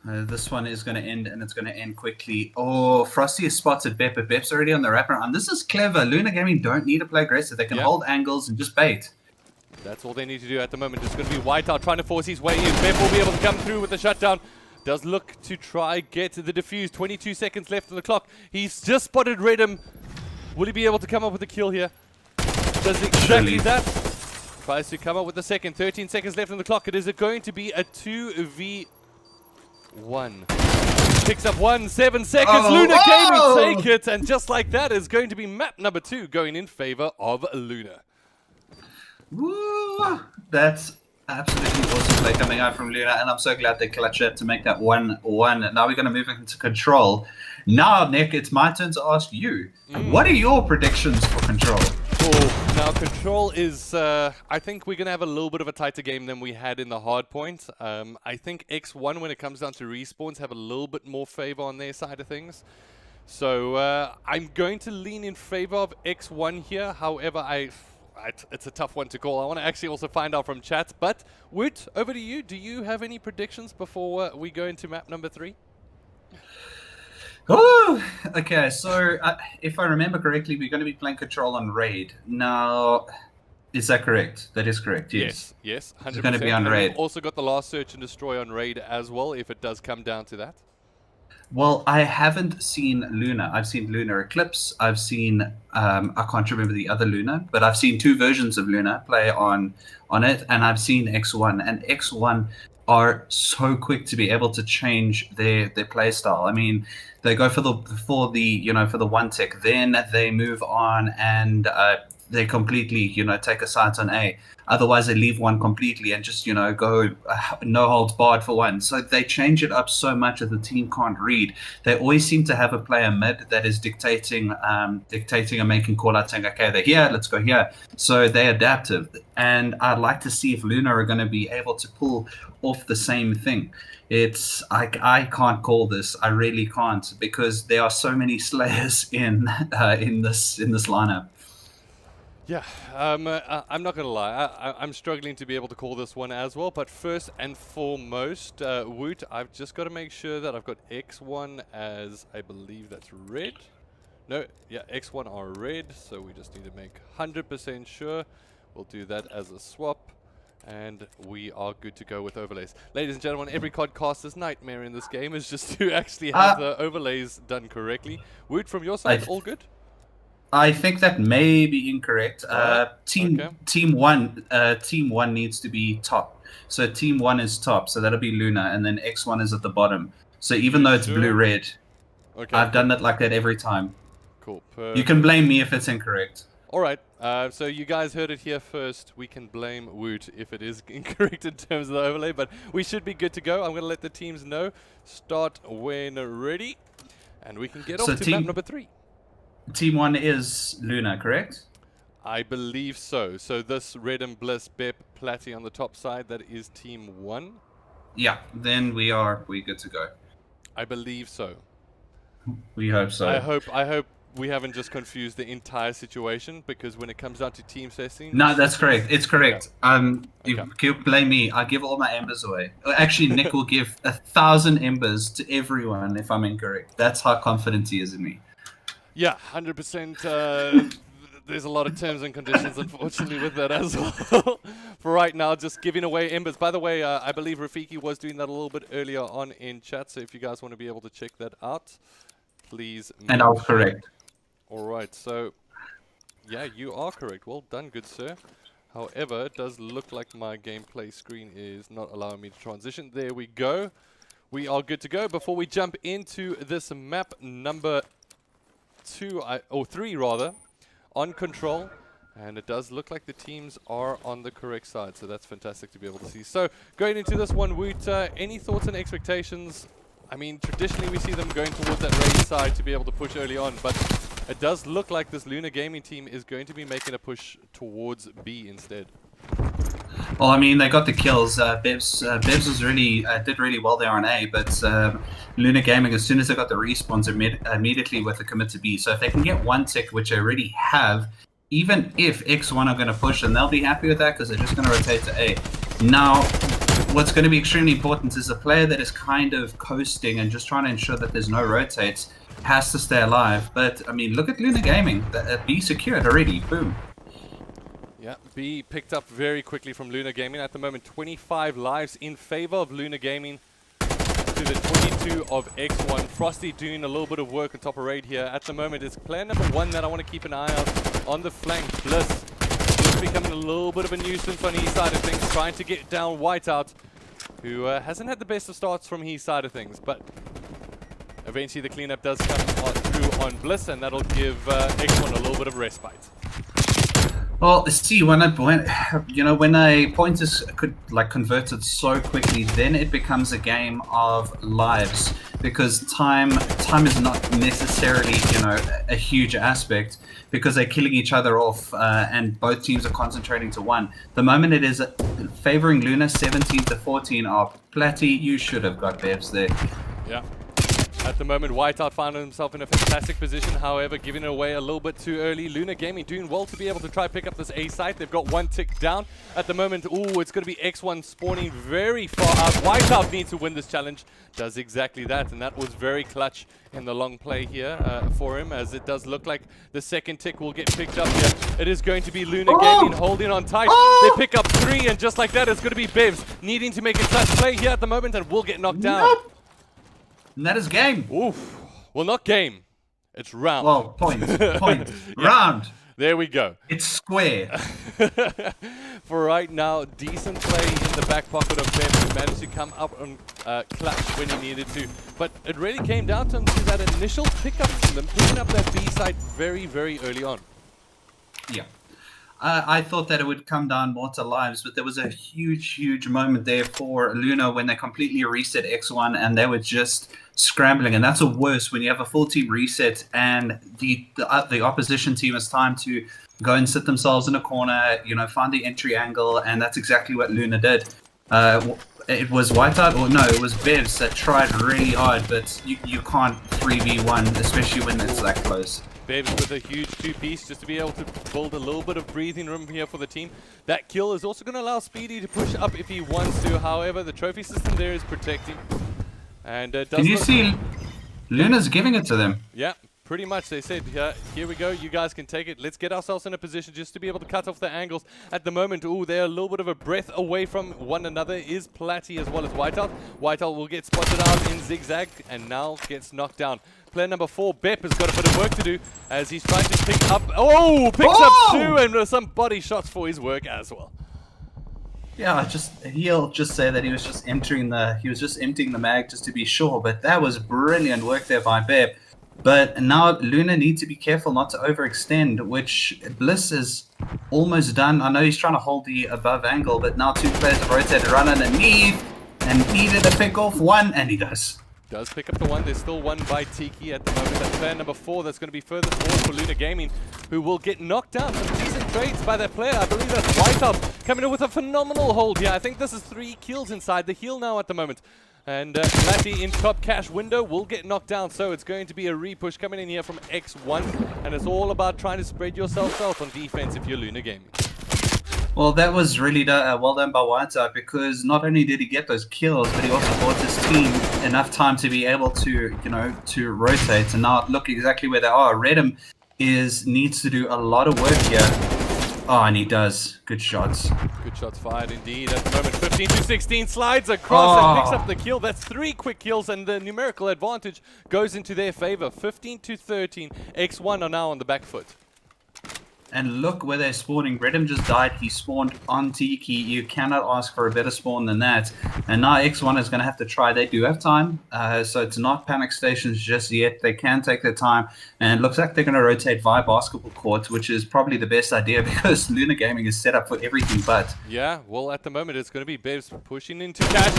This one is going to end, and it's going to end quickly. Oh, Frosty has spotted Bep, but Bep's already on the wraparound. This is clever. Lunar Gaming don't need to play aggressive. They can hold angles and just bait. That's all they need to do at the moment. It's going to be Whiteout trying to force his way in. Bep will be able to come through with the shutdown. Does look to try get the defuse. 22 seconds left on the clock. He's just spotted Redham. Will he be able to come up with a kill here? Does exactly that. Tries to come up with the second. 13 seconds left on the clock. It is going to be a 2v1. Picks up 7 seconds. Lunar Gaming take it, and just like that is going to be map number 2 going in favor of Lunar. Woo! That's absolutely awesome play coming out from Lunar, and I'm so glad they clutched it to make that 1-1. Now we're going to move into Control. Now, Nick, it's my turn to ask you. What are your predictions for Control? Now, Control is, I think we're going to have a little bit of a tighter game than we had in the hard point. I think xOne, when it comes down to respawns, have a little bit more favor on their side of things. So I'm going to lean in favor of xOne here. However, it's a tough one to call. I want to actually also find out from chat. But, Woot, over to you. Do you have any predictions before we go into map number 3? Oh, okay. So if I remember correctly, we're going to be playing Control on Raid. Now, is that correct? That is correct, yes. Yes, 100%. It's going to be on Raid. We've also got the last Search and Destroy on Raid as well, if it does come down to that. Well, I haven't seen Lunar. I've seen Lunar Eclipse. I've seen, I can't remember the other Lunar, but I've seen 2 versions of Lunar play on it, and I've seen xOne. And xOne are so quick to be able to change their play style. I mean, they go for the one tick, then they move on and they completely, take a side on A. Otherwise, they leave one completely and just, go no holds barred for one. So they change it up so much that the team can't read. They always seem to have a player mid that is dictating and making call out saying, okay, they're here, let's go here. So they're adaptive. And I'd like to see if Lunar are going to be able to pull off the same thing. I can't call this. I really can't, because there are so many slayers in this lineup. Yeah, I'm not going to lie. I'm struggling to be able to call this one as well. But first and foremost, Woot, I've just got to make sure that I've got xOne as, I believe that's red. No, yeah, xOne are red. So we just need to make 100% sure. We'll do that as a swap. And we are good to go with overlays. Ladies and gentlemen, every codcaster's nightmare in this game is just to actually have the overlays done correctly. Woot, from your side, all good? I think that may be incorrect. Team one needs to be top. So team one is top, so that'll be Lunar, and then xOne is at the bottom. So even though it's blue-red, I've done it like that every time. Cool. You can blame me if it's incorrect. All right. So you guys heard it here first. We can blame Woot if it is incorrect in terms of the overlay, but we should be good to go. I'm going to let the teams know. Start when ready, and we can get off to map number 3. Team 1 is Lunar, correct? I believe so. So this Red and Bliss, Bep, Platty on the top side, that is Team 1? Yeah, then we're good to go. I believe so. We hope so. I hope we haven't just confused the entire situation, because when it comes down to team testing... No, that's correct. It's correct. You blame me. I give all my embers away. Actually, Nick will give 1,000 embers to everyone if I'm incorrect. That's how confident he is in me. Yeah, 100%. There's a lot of terms and conditions, unfortunately, with that as well. For right now, just giving away embers. By the way, I believe Rafiki was doing that a little bit earlier on in chat, so if you guys want to be able to check that out, please. And I was correct. All right, so yeah, you are correct. Well done, good sir. However, it does look like my gameplay screen is not allowing me to transition. There we go. We are good to go. Before we jump into this map number 3 rather, on control, and it does look like the teams are on the correct side, so that's fantastic to be able to see. So going into this one, Woot, any thoughts and expectations? I mean, traditionally we see them going towards that race side to be able to push early on, but it does look like this Lunar Gaming team is going to be making a push towards B instead. Well, I mean, they got the kills. Bevs was did really well there on A, but Lunar Gaming, as soon as they got the respawns, immediately with the commit to B. So if they can get one tick, which they already have, even if xOne are going to push, and they'll be happy with that because they're just going to rotate to A. Now, what's going to be extremely important is a player that is kind of coasting and just trying to ensure that there's no rotates has to stay alive. But, I mean, look at Lunar Gaming. B secured already. Boom. Yeah, B picked up very quickly from Lunar Gaming. At the moment, 25 lives in favor of Lunar Gaming to the 22 of xOne. Frosty doing a little bit of work on top of raid here. At the moment, it's player number 1 that I want to keep an eye out on the flank. Bliss is becoming a little bit of a nuisance on his side of things, trying to get down Whiteout, who hasn't had the best of starts from his side of things, but eventually the cleanup does come through on Bliss, and that'll give xOne a little bit of respite. Well, see, when a point is converted so quickly, then it becomes a game of lives, because time is not necessarily a huge aspect, because they're killing each other off, and both teams are concentrating to one. The moment it is favoring Lunar 17-14, Platty, you should have got Bevs there. Yeah. At the moment, Whiteout found himself in a fantastic position, however, giving it away a little bit too early. Lunar Gaming doing well to be able to try pick up this A site. They've got one tick down. At the moment, ooh, it's going to be xOne spawning very far out. Whiteout needs to win this challenge. Does exactly that, and that was very clutch in the long play here for him, as it does look like the second tick will get picked up here. It is going to be Lunar Gaming holding on tight. They pick up 3, and just like that, it's going to be Bevs needing to make a clutch play here at the moment, and will get knocked down. Nope. And that is game. Oof. Well, not game. It's round. Well, point. Yeah. Round. There we go. It's square. For right now, decent play in the back pocket of Ben, who managed to come up on clutch when he needed to. But it really came down to that initial pickup from them, picking up that B side very, very early on. Yeah. I thought that it would come down more to lives, but there was a huge moment there for Lunar when they completely reset xOne and they were just scrambling. And that's the worst when you have a full team reset and the opposition team has time to go and sit themselves in a corner, find the entry angle, and that's exactly what Lunar did. It was Whiteout, or no, it was Bevs that tried really hard, but you can't 3v1, especially when it's that close. Bevs with a huge 2-piece just to be able to build a little bit of breathing room here for the team. That kill is also going to allow Speedy to push up if he wants to. However, the trophy system there is protecting. And can you see Lunar's giving it to them? Yeah, pretty much. They said, here we go, you guys can take it. Let's get ourselves in a position just to be able to cut off the angles. At the moment, they're a little bit of a breath away from one another. Is Platty as well as Whiteout. Whiteout will get spotted out in zigzag and now gets knocked down. Player number 4, Bep, has got a bit of work to do as he's trying to pick up. Picks up 2 and some body shots for his work as well. Yeah, he'll just say that he was just emptying the mag just to be sure, but that was brilliant work there by Bep. But now Lunar needs to be careful not to overextend, which Bliss is almost done. I know he's trying to hold the above angle, but now 2 players have rotated, run underneath, and needed to pick off 1, and he does. Does pick up the 1. There's still 1 by Tiki at the moment. That's player number 4 that's going to be further forward for Lunar Gaming, who will get knocked down. Some decent trades by that player. I believe that's Whiteout coming in with a phenomenal hold here. I think this is 3 kills inside the heel now at the moment. And Latty in top cash window will get knocked down, so it's going to be a repush coming in here from xOne, and it's all about trying to spread yourself out on defense if you're Lunar Gaming. Well, that was really well done by Whiteout, because not only did he get those kills, but he also bought his team enough time to be able to, to rotate. And now look exactly where they are. Redham needs to do a lot of work here. Oh, and he does. Good shots. Good shots fired indeed at the moment. 15-16 slides across and picks up the kill. That's 3 quick kills, and the numerical advantage goes into their favor. 15-13. xOne are now on the back foot. And look where they're spawning. Redham just died. He spawned on Tiki. You cannot ask for a better spawn than that. And now xOne is going to have to try. They do have time. So it's not panic stations just yet. They can take their time. And it looks like they're going to rotate via basketball court, which is probably the best idea because Lunar Gaming is set up for everything but. Yeah, well, at the moment, it's going to be Bevs pushing into cash.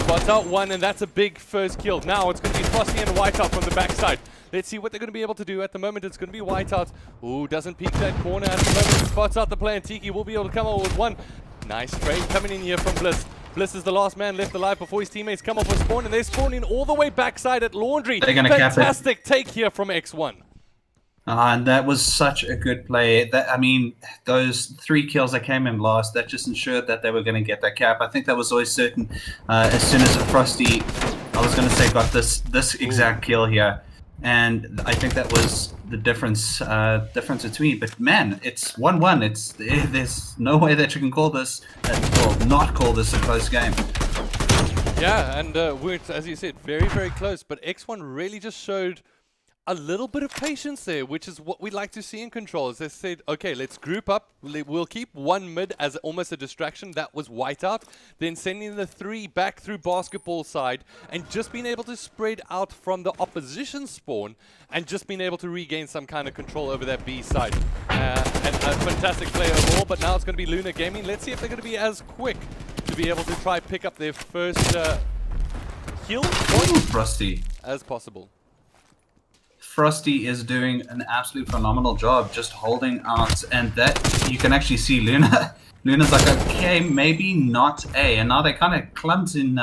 Spots out 1, and that's a big first kill. Now it's going to be Frosty and Whiteout from the backside. Let's see what they're going to be able to do. At the moment, it's going to be Whiteout. Ooh, doesn't peek that corner at the moment. Spots out the player, and Tiki will be able to come out with 1. Nice trade coming in here from Bliss. Bliss is the last man left alive before his teammates come off with spawn, and they're spawning all the way backside at Laundry. They're going to cap it. Fantastic take here from xOne. And that was such a good play. Those 3 kills that came in last, that just ensured that they were going to get that cap. I think that was always certain. As soon as Frosty, I was going to say, got this exact kill here. And I think that was the difference between. But man, it's 1-1. There's no way that you can call this, not call this a close game. Yeah, and we're, as you said, very, very close. But xOne really just showed a little bit of patience there, which is what we like to see in controls. They said, okay, let's group up. We'll keep 1 mid as almost a distraction. That was Whiteout. Then sending the 3 back through basketball side and just being able to spread out from the opposition spawn and just being able to regain some kind of control over that B side. And a fantastic play overall, but now it's going to be Lunar Gaming. Let's see if they're going to be as quick to be able to try pick up their first kill point Frosty as possible. Frosty is doing an absolute phenomenal job just holding out, and that you can actually see Lunar. Lunar's like, okay, maybe not A, and now they kind of clumped in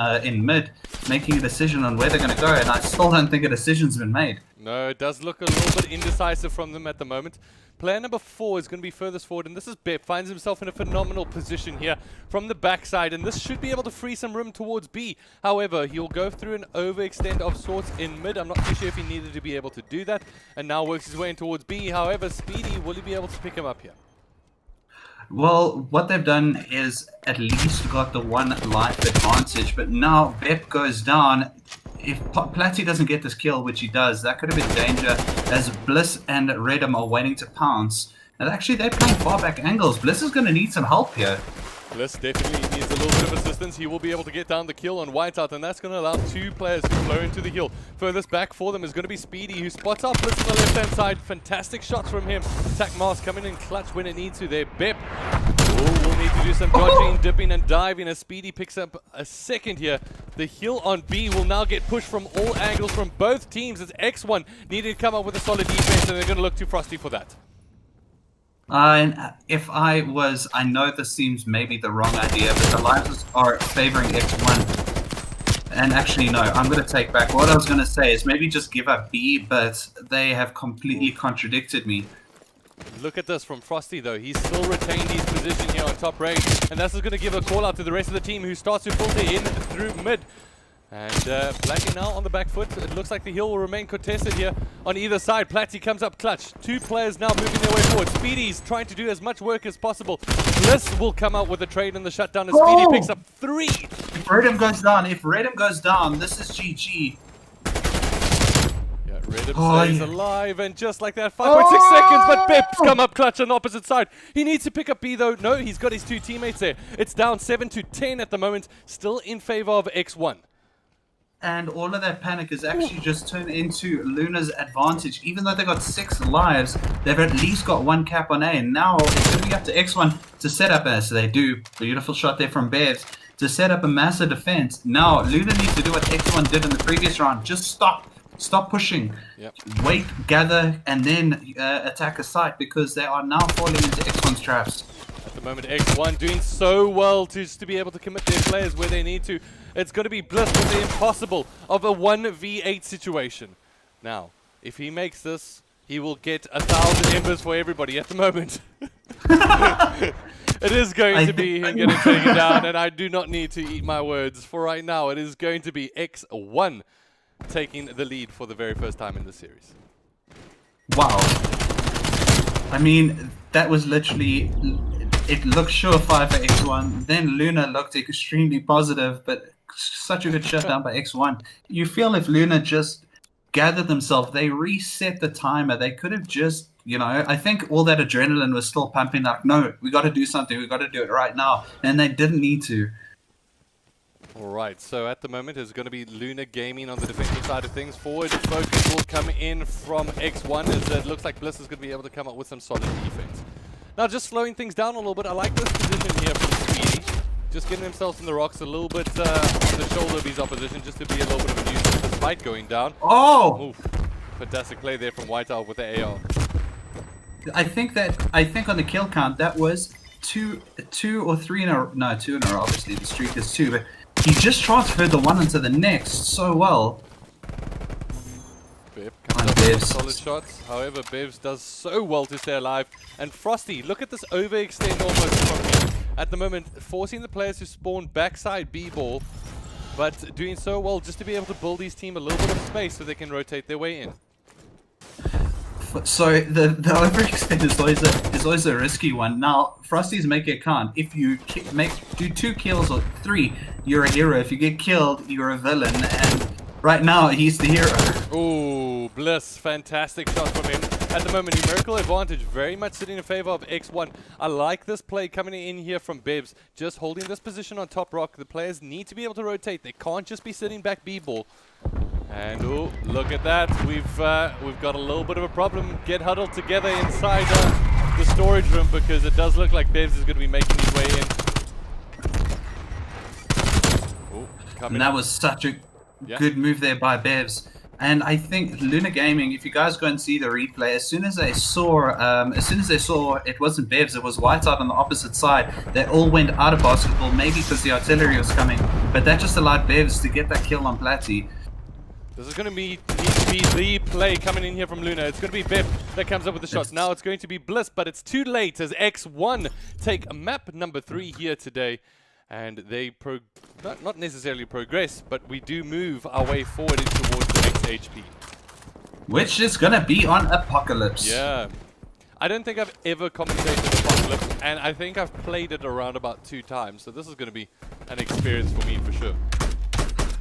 mid, making a decision on where they're going to go, and I still don't think a decision's been made. No, it does look a little bit indecisive from them at the moment. Player number 4 is going to be furthest forward, and this is Bep. Finds himself in a phenomenal position here from the backside, and this should be able to free some room towards B. However, he'll go through an overextend of sorts in mid. I'm not too sure if he needed to be able to do that, and now works his way in towards B. However, Speedy, will he be able to pick him up here? Well, what they've done is at least got the 1 life advantage, but now Bep goes down. If Platty doesn't get this kill, which he does, that could have been danger, as Bliss and Redham are waiting to pounce. And actually, they're playing far back angles. Bliss is going to need some help here. Bliss definitely needs a little bit of assistance. He will be able to get down the kill on Whiteout, and that's going to allow 2 players to flow into the hill. Furthest back for them is going to be Speedy, who spots up Blitz on the left-hand side. Fantastic shots from him. Attack Mask coming in clutch when it needs to there. Bep will need to do some dodging, dipping, and diving as Speedy picks up a second here. The hill on B will now get pushed from all angles from both teams as xOne needed to come up with a solid defense, and they're going to look to Frosty for that. If I know this seems maybe the wrong idea, but the lives are favoring xOne. And actually, no, I'm going to take back. What I was going to say is maybe just give up B, but they have completely contradicted me. Look at this from Frosty, though. He's still retained his position here on top range. And this is going to give a call out to the rest of the team who starts to filter in through mid. And Platty now on the back foot. It looks like the hill will remain contested here on either side. Platty comes up clutch. 2 players now moving their way forward. Speedy's trying to do as much work as possible. Bliss will come out with the trade in the shutdown as Speedy picks up 3. If Redem goes down, this is GG. Yeah, Redem stays alive, and just like that, 5.6 seconds, but Bep's come up clutch on the opposite side. He needs to pick up B though. No, he's got his 2 teammates there. It's down 7-10 at the moment, still in favor of xOne. And all of that panic has actually just turned into Lunar's advantage. Even though they got 6 lives, they've at least got 1 cap on A. And now it's going to be up to xOne to set up, as they do. Beautiful shot there from Bevs to set up a massive defense. Now Lunar needs to do what xOne did in the previous round. Just stop pushing. Yep. Wait, gather, and then attack a site, because they are now falling into xOne's traps. At the moment, xOne doing so well just to be able to commit their players where they need to. It's going to be Bliss with the impossible of a 1v8 situation. Now, if he makes this, he will get 1,000 embers for everybody at the moment. It is going to be him getting taken down, and I do not need to eat my words. For right now, it is going to be xOne taking the lead for the very first time in the series. Wow. I mean, that was literally... It looked surefire for xOne. Then Lunar looked extremely positive, but such a good shutdown by xOne. You feel if Lunar just gathered themselves, they reset the timer, they could have just, you know, I think all that adrenaline was still pumping, like, no, we got to do something, we got to do it right now. And they didn't need to. Alright, so at the moment it's going to be Lunar Gaming on the defensive side of things. Forward focus will come in from xOne, as it looks like Bliss is going to be able to come up with some solid defense. Now, just slowing things down a little bit, I like this position here from Speedy. Just getting themselves in the rocks a little bit on the shoulder of his opposition, just to be a little bit of a nuisance despite going down. Oh! Oof. Fantastic play there from Whiteout with the AR. I think on the kill count, that was two or 3 in a row. No, 2 in a row, obviously. The streak is 2, but he just transferred the one into the next so well. Bev comes up with solid shots. However, Bevs does so well to stay alive. And Frosty, look at this overextend almost from him. At the moment, forcing the players to spawn backside B-ball, but doing so well just to be able to build his team a little bit of space so they can rotate their way in. So the overextend is always a risky one. Now, Frosty's make it count. If you do 2 kills or 3, you're a hero. If you get killed, you're a villain. And right now, he's the hero. Ooh, Bliss, fantastic shot from him. At the moment, numerical advantage very much sitting in favor of xOne. I like this play coming in here from Bevs, just holding this position on top rock. The players need to be able to rotate. They can't just be sitting back B-ball. And oh, look at that. We've got a little bit of a problem. Get huddled together inside the storage room, because it does look like Bevs is going to be making his way in. Oh, and that was such a good move there by Bevs. And I think Lunar Gaming, if you guys go and see the replay, as soon as they saw it wasn't Bevs, it was Whiteout on the opposite side, they all went out of basketball, maybe because the artillery was coming, but that just allowed Bevs to get that kill on Platty. This is going to need to be the play coming in here from Lunar. It's going to be Bev that comes up with the shots. Now it's going to be Bliss, but it's too late as xOne take map number 3 here today. And they not necessarily progress, but we do move our way forward towards the next HP. Which is going to be on Apocalypse. Yeah. I don't think I've ever commentated Apocalypse, and I think I've played it around about 2 times. So this is going to be an experience for me for sure.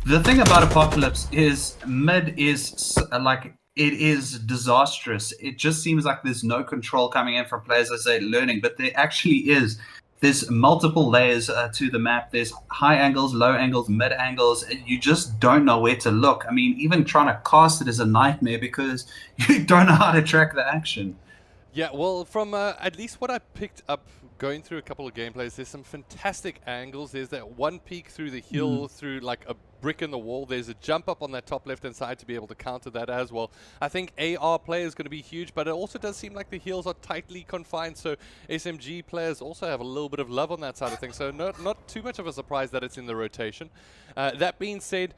The thing about Apocalypse is mid is like, it is disastrous. It just seems like there's no control coming in from players as they're learning, but there actually is. there's multiple layers to the map. There's high angles, low angles, mid angles. You just don't know where to look. I mean, even trying to cast it is a nightmare because you don't know how to track the action. Yeah, well, from at least what I picked up going through a couple of gameplays, there's some fantastic angles. There's that one peek through the hill, through like a brick in the wall. There's a jump up on that top left-hand side to be able to counter that as well. I think AR play is going to be huge, but it also does seem like the hills are tightly confined, so SMG players also have a little bit of love on that side of things, so not too much of a surprise that it's in the rotation. That being said,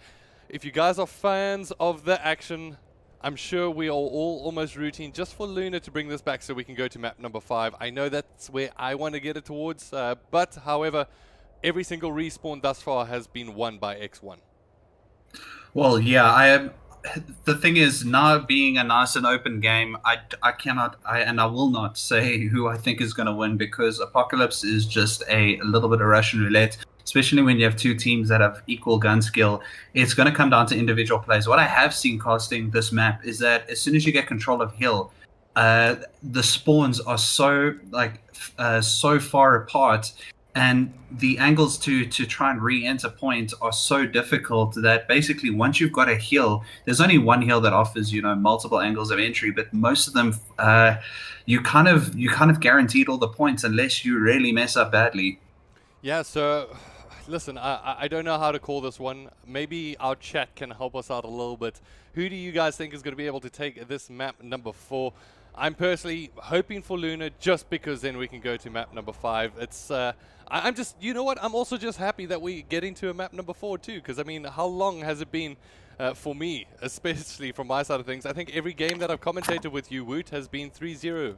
if you guys are fans of the action, I'm sure we are all almost rooting just for Lunar to bring this back so we can go to map number 5. I know that's where I want to get it towards, but however, every single respawn thus far has been won by xOne. Well, yeah, the thing is, now being a nice and open game, I cannot, and I will not say who I think is going to win, because Apocalypse is just a little bit of Russian roulette. Especially when you have two teams that have equal gun skill, it's going to come down to individual plays. What I have seen casting this map is that as soon as you get control of hill, the spawns are so far apart, and the angles to try and re-enter point are so difficult that basically once you've got a hill, there's only one hill that offers multiple angles of entry, but most of them you kind of guaranteed all the points unless you really mess up badly. Yeah, so listen, I don't know how to call this one. Maybe our chat can help us out a little bit. Who do you guys think is going to be able to take this map number 4? I'm personally hoping for Lunar, just because then we can go to map number 5. It's I'm just, you know what, I'm also just happy that we get into a map number 4 too, because I mean, how long has it been for me, especially from my side of things? I think every game that I've commentated with you, Woot, has been 3-0.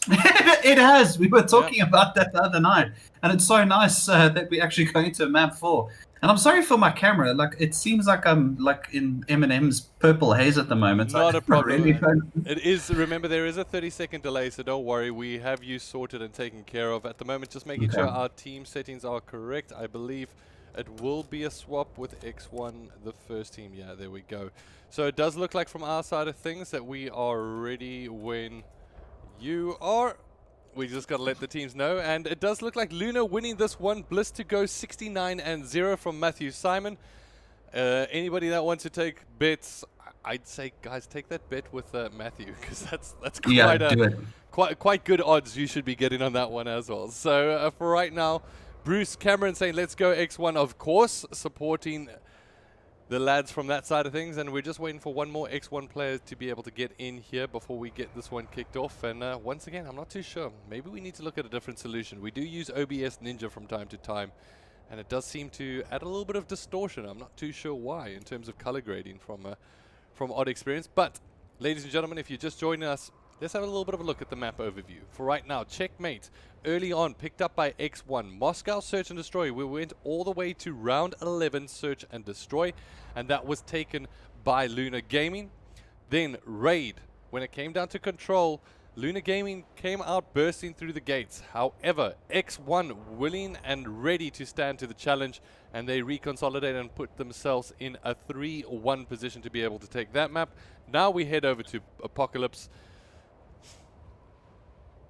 It has. We were talking about that the other night, and it's so nice that we're actually going to map 4. And I'm sorry for my camera. Like, it seems like I'm like in Eminem's Purple Haze at the moment. Not a problem. Really it is. Remember, there is a 30-second delay, so don't worry. We have you sorted and taken care of at the moment. Just making sure our team settings are correct. I believe it will be a swap with xOne, the first team. Yeah, there we go. So it does look like from our side of things that we are ready when you are. We just got to let the teams know. And it does look like Lunar winning this one. Bliss to go 69-0 from Matthew Simon. Anybody that wants to take bets, I'd say, guys, take that bet with Matthew, because that's quite good odds you should be getting on that one as well. So for right now, Bruce Cameron saying, let's go xOne, of course, supporting the lads from that side of things, and we're just waiting for one more xOne player to be able to get in here before we get this one kicked off. And once again, I'm not too sure. Maybe we need to look at a different solution. We do use OBS Ninja from time to time, and it does seem to add a little bit of distortion. I'm not too sure why in terms of color grading from Odd Experience. But ladies and gentlemen, if you're just joining us, let's have a little bit of a look at the map overview. For right now, Checkmate, early on, picked up by xOne. Moscow, Search and Destroy. We went all the way to round 11, Search and Destroy, and that was taken by Lunar Gaming. Then Raid, when it came down to control, Lunar Gaming came out bursting through the gates. However, xOne willing and ready to stand to the challenge, and they reconsolidated and put themselves in a 3-1 position to be able to take that map. Now we head over to Apocalypse.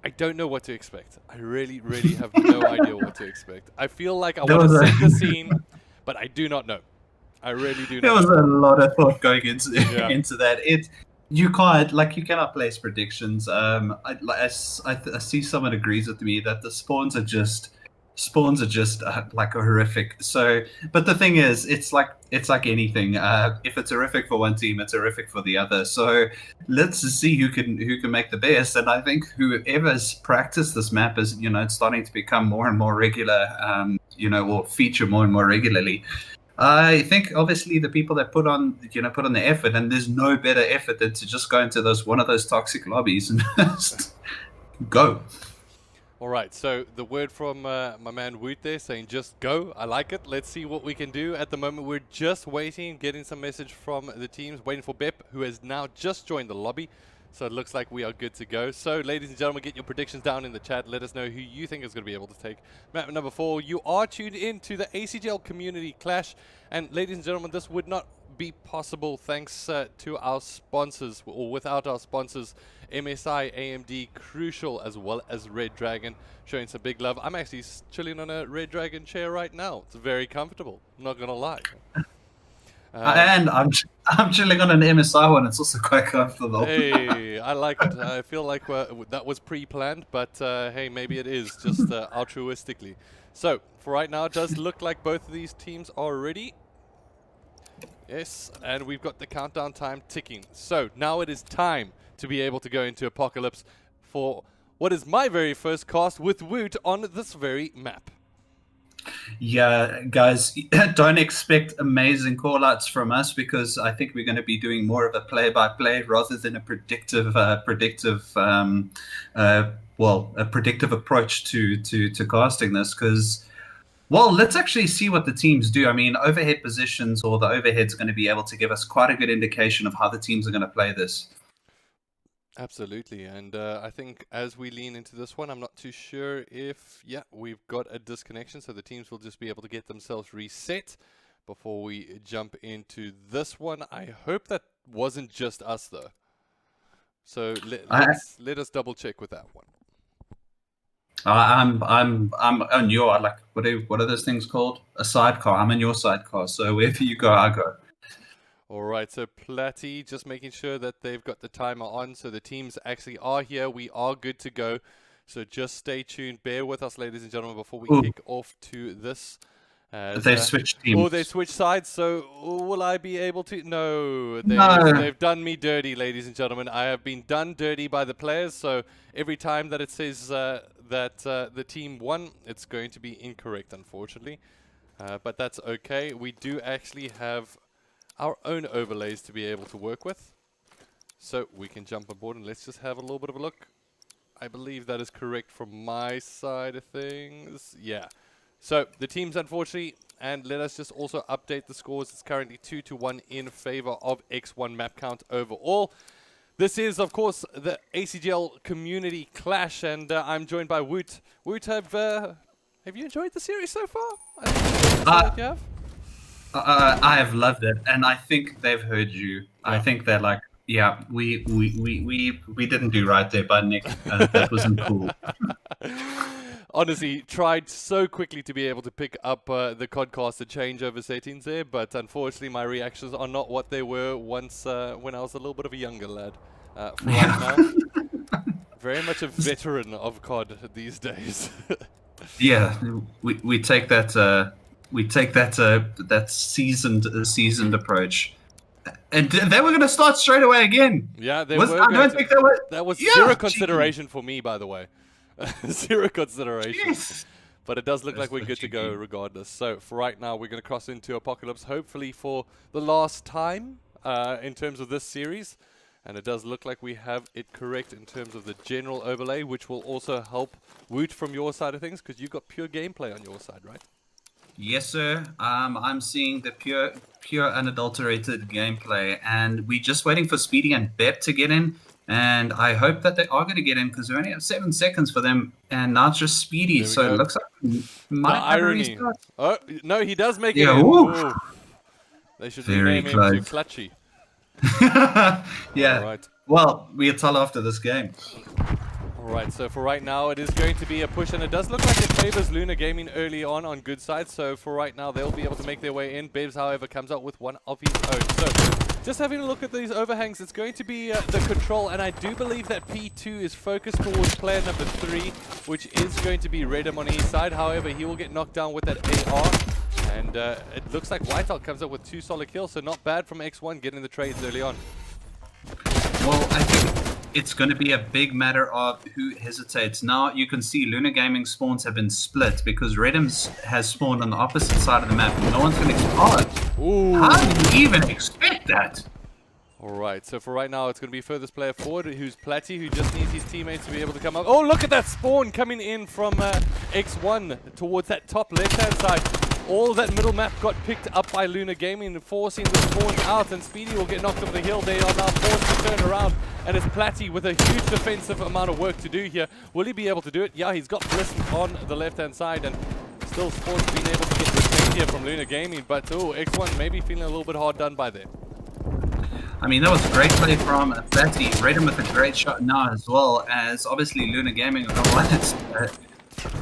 I don't know what to expect. I really, really have no idea what to expect. I feel like I want to set the scene, but I do not know. I really do not know. There was a lot of thought going into that. You cannot place predictions. I see someone agrees with me that the spawns are just like horrific. So, but the thing is, it's like anything. If it's horrific for one team, it's horrific for the other. So let's see who can make the best. And I think whoever's practiced this map is, it's starting to become more and more regular. Or feature more and more regularly. I think obviously the people that put on the effort, and there's no better effort than to just go into one of those toxic lobbies and just go. All right, so the word from my man Woot there saying just go. I like it. Let's see what we can do. At the moment, we're just waiting, getting some message from the teams, waiting for Bep, who has now just joined the lobby. So it looks like we are good to go. So, ladies and gentlemen, get your predictions down in the chat. Let us know who you think is going to be able to take map number 4. You are tuned in to the ACGL Community Clash. And, ladies and gentlemen, this would not be possible thanks to our sponsors, or without our sponsors, MSI, AMD, Crucial, as well as Red Dragon, showing some big love. I'm actually chilling on a Red Dragon chair right now. It's very comfortable, I'm not going to lie. And I'm chilling on an MSI one. It's also quite comfortable. Hey, I like it. I feel like that was pre-planned, but hey, maybe it is just altruistically. So for right now, it does look like both of these teams are ready. Yes, and we've got the countdown time ticking. So now it is time to be able to go into Apocalypse for what is my very first cast with Woot on this very map. Yeah, guys, don't expect amazing callouts from us, because I think we're going to be doing more of a play-by-play rather than a predictive approach to casting this. Because, well, let's actually see what the teams do. I mean, overhead positions, or the overhead's going to be able to give us quite a good indication of how the teams are going to play this. Absolutely, and I think as we lean into this one, I'm not too sure if, yeah, we've got a disconnection, so the teams will just be able to get themselves reset before we jump into this one. I hope that wasn't just us, though. So let us double check with that one. I'm on your, like, what are those things called? A sidecar. I'm in your sidecar, so wherever you go, I go. Alright, so Platty, just making sure that they've got the timer on, so the teams actually are here. We are good to go. So just stay tuned. Bear with us, ladies and gentlemen, before we kick off to this. They've switched teams. Oh, they switched sides, so will I be able to? No, they've done me dirty, ladies and gentlemen. I have been done dirty by the players, so every time that it says that the team won, it's going to be incorrect, unfortunately. But that's okay. We do actually have our own overlays to be able to work with, so we can jump aboard and let's just have a little bit of a look. I believe that is correct from my side of things. Yeah, so the teams, unfortunately, and let us just also update the scores. It's currently 2-1 in favor of xOne map count overall. This is, of course, the ACGL Community Clash, and I'm joined by Woot. Woot, have you enjoyed the series so far? I think you have. I have loved it, and I think they've heard you. Yeah. I think they're like, yeah, we didn't do right there, but Nick, that wasn't cool. Honestly, tried so quickly to be able to pick up the codcaster changeover settings there, but unfortunately my reactions are not what they were once when I was a little bit of a younger lad. For right now, very much a veteran of COD these days. Yeah, we take that. We take that seasoned approach, and they were going to start straight away again. Yeah, they were. I don't think they were. That was zero consideration for me, by the way. Zero consideration. Yes. But it does look like we're good to go regardless. So for right now, we're going to cross into Apocalypse, hopefully for the last time in terms of this series. And it does look like we have it correct in terms of the general overlay, which will also help Woot from your side of things, because you've got pure gameplay on your side, right? Yes, sir. I'm seeing the pure unadulterated gameplay, and we're just waiting for Speedy and Bep to get in, and I hope that they are going to get in, because we only have 7 seconds for them, and now it's just Speedy, so it looks like the irony. Oh, no, he does make it in. Ooh. They should rename him to Clutchy. Yeah. Right. Well, we'll tell after this game. Alright, so for right now, it is going to be a push, and it does look like it favors Lunar Gaming early on good side, so for right now, they'll be able to make their way in. Bebs, however, comes out with one of his own. So, just having a look at these overhangs, it's going to be the control, and I do believe that P2 is focused towards player number 3, which is going to be Redham on his side. However, he will get knocked down with that AR, and it looks like Whitehawk comes up with 2 solid kills, so not bad from xOne getting the trades early on. Well, I think it's going to be a big matter of who hesitates. Now you can see Lunar Gaming spawns have been split because Redham's has spawned on the opposite side of the map. No one's going to explode. How did you even expect that? Alright, so for right now it's going to be furthest player forward, who's Platty, who just needs his teammates to be able to come up. Oh, look at that spawn coming in from xOne towards that top left-hand side. All that middle map got picked up by Lunar Gaming, forcing the spawns out, and Speedy will get knocked off the hill. They are now forced to turn around, and it's Platty with a huge defensive amount of work to do here. Will he be able to do it? Yeah, he's got Bliss on the left-hand side, and still Sports being able to get the here from Lunar Gaming, but xOne maybe feeling a little bit hard done by there. I mean, that was a great play from Betty. Raiden with a great shot now, as well as obviously Lunar Gaming wanted to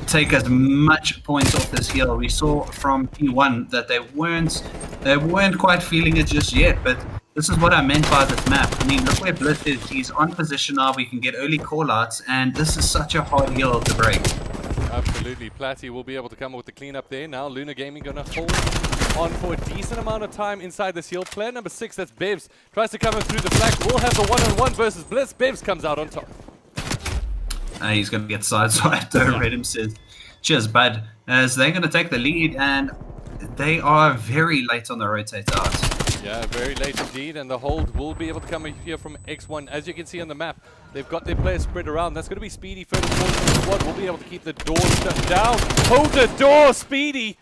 take as much points off this hill. We saw from P1 that they weren't quite feeling it just yet, but this is what I meant by this map. I mean, look where Bliss is. He's on position now. We can get early callouts, and this is such a hard hill to break. Absolutely. Platty will be able to come up with the cleanup there. Now Lunar Gaming going to hold on for a decent amount of time inside this hill. Player number 6, that's Bevs, tries to come in through the flag. We'll have the one-on-one versus Bliss. Bevs comes out on top. He's going to get sideswiped, though. Redham says, cheers, bud. As they're going to take the lead, and they are very late on the rotate out. Yeah, very late indeed, and the hold will be able to come here from xOne. As you can see on the map, they've got their players spread around. That's going to be Speedy first and foremost in the squad. Will be able to keep the door shut down. Hold the door, Speedy,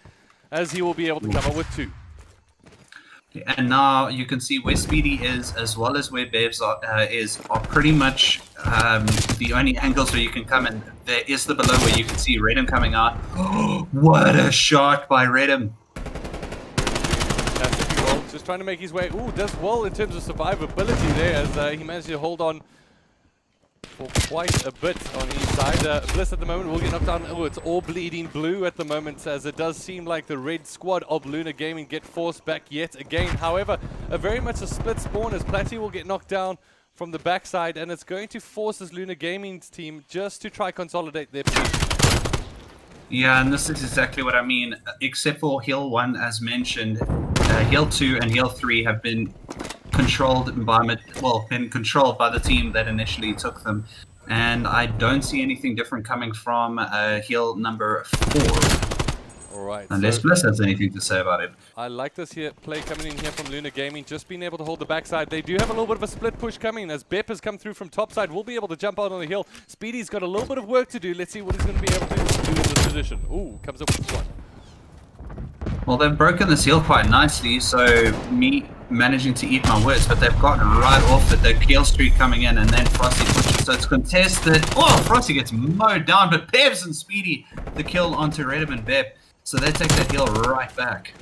as he will be able to come up with 2. And now you can see where Speedy is, as well as where Bevs are pretty much the only angles where you can come in. There is the below where you can see Redham coming out. Oh, what a shot by Redham. Just trying to make his way. Ooh, does well in terms of survivability there, as he managed to hold on for quite a bit on each side. Bliss at the moment will get knocked down. Oh, it's all bleeding blue at the moment, as it does seem like the red squad of Lunar Gaming get forced back yet again. However, very much a split spawn, as Platty will get knocked down from the backside, and it's going to force this Lunar Gaming's team just to try consolidate their position. Yeah, and this is exactly what I mean, except for Hill 1, as mentioned. Hill 2 and Hill 3 have been controlled by the team that initially took them, and I don't see anything different coming from Hill number 4. All right. Unless Bliss has anything to say about it. I like this here play coming in here from Lunar Gaming, just being able to hold the backside. They do have a little bit of a split push coming, as Bep has come through from top side. We'll be able to jump out on the hill. Speedy's got a little bit of work to do. Let's see what he's going to be able to do in this position. Ooh, comes up with 1. Well, they've broken this hill quite nicely, so me managing to eat my words, but they've gotten right off it. The kill streak coming in, and then Frosty pushes, so it's contested. Oh, Frosty gets mowed down, but Bevs and Speedy the kill onto Redham and Bep, so they take that hill right back.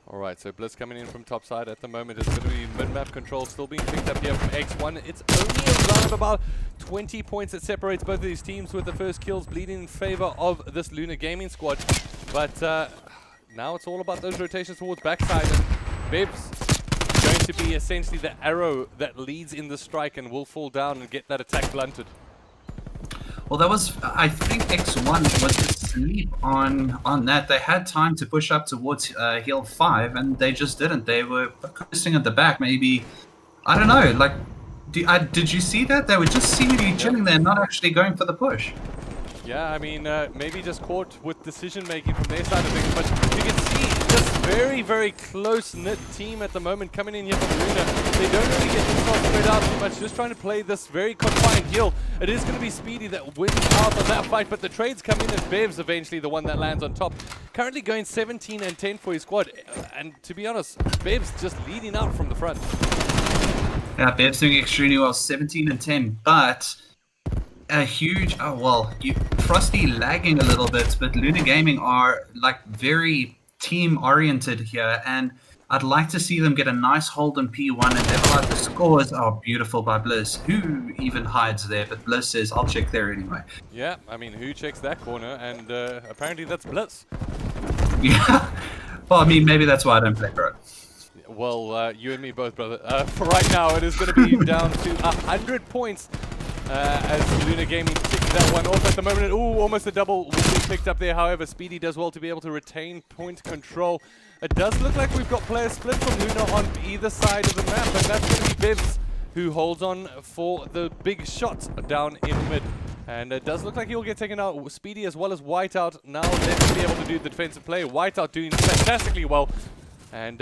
Alright, so Bliss coming in from top side at the moment. It's going to be mid-map control still being picked up here from xOne. It's only around about 20 points that separates both of these teams, with the first kills bleeding in favor of this Lunar Gaming squad. But now it's all about those rotations towards backside, and Bev's going to be essentially the arrow that leads in the strike and will fall down and get that attack blunted. Well, that was, I think xOne was asleep on that. They had time to push up towards Hill 5, and they just didn't. They were coasting at the back, maybe. I don't know, like, did you see that? They were just seemingly chilling there, not actually going for the push. Yeah, I mean, maybe just caught with decision-making from their side of things, but you can see this very, very close-knit team at the moment coming in here from Lunar. They don't really get themselves spread out too much, just trying to play this very confined hill. It is going to be Speedy that wins out on that fight, but the trades come in, and Bev's eventually the one that lands on top. Currently going 17 and 10 for his squad, and to be honest, Bev's just leading out from the front. Yeah, Bev's doing extremely well, 17 and 10, but a huge, Frosty lagging a little bit, but Lunar Gaming are like very team oriented here, and I'd like to see them get a nice hold on P1 and level out. The scores are beautiful by Bliss, who even hides there, but Bliss says, I'll check there anyway. Yeah, I mean, who checks that corner? And apparently that's Bliss. Yeah, well, I mean, maybe that's why I don't play pro. Well, you and me both, brother. For right now, it is going to be down to 100 points. As Lunar Gaming ticks that one off at the moment. Ooh, almost a double will be picked up there. However, Speedy does well to be able to retain point control. It does look like we've got players split from Lunar on either side of the map, and that's going to be Bevs, who holds on for the big shot down in mid. And it does look like he'll get taken out. Speedy as well as Whiteout now left to be able to do the defensive play. Whiteout doing fantastically well. And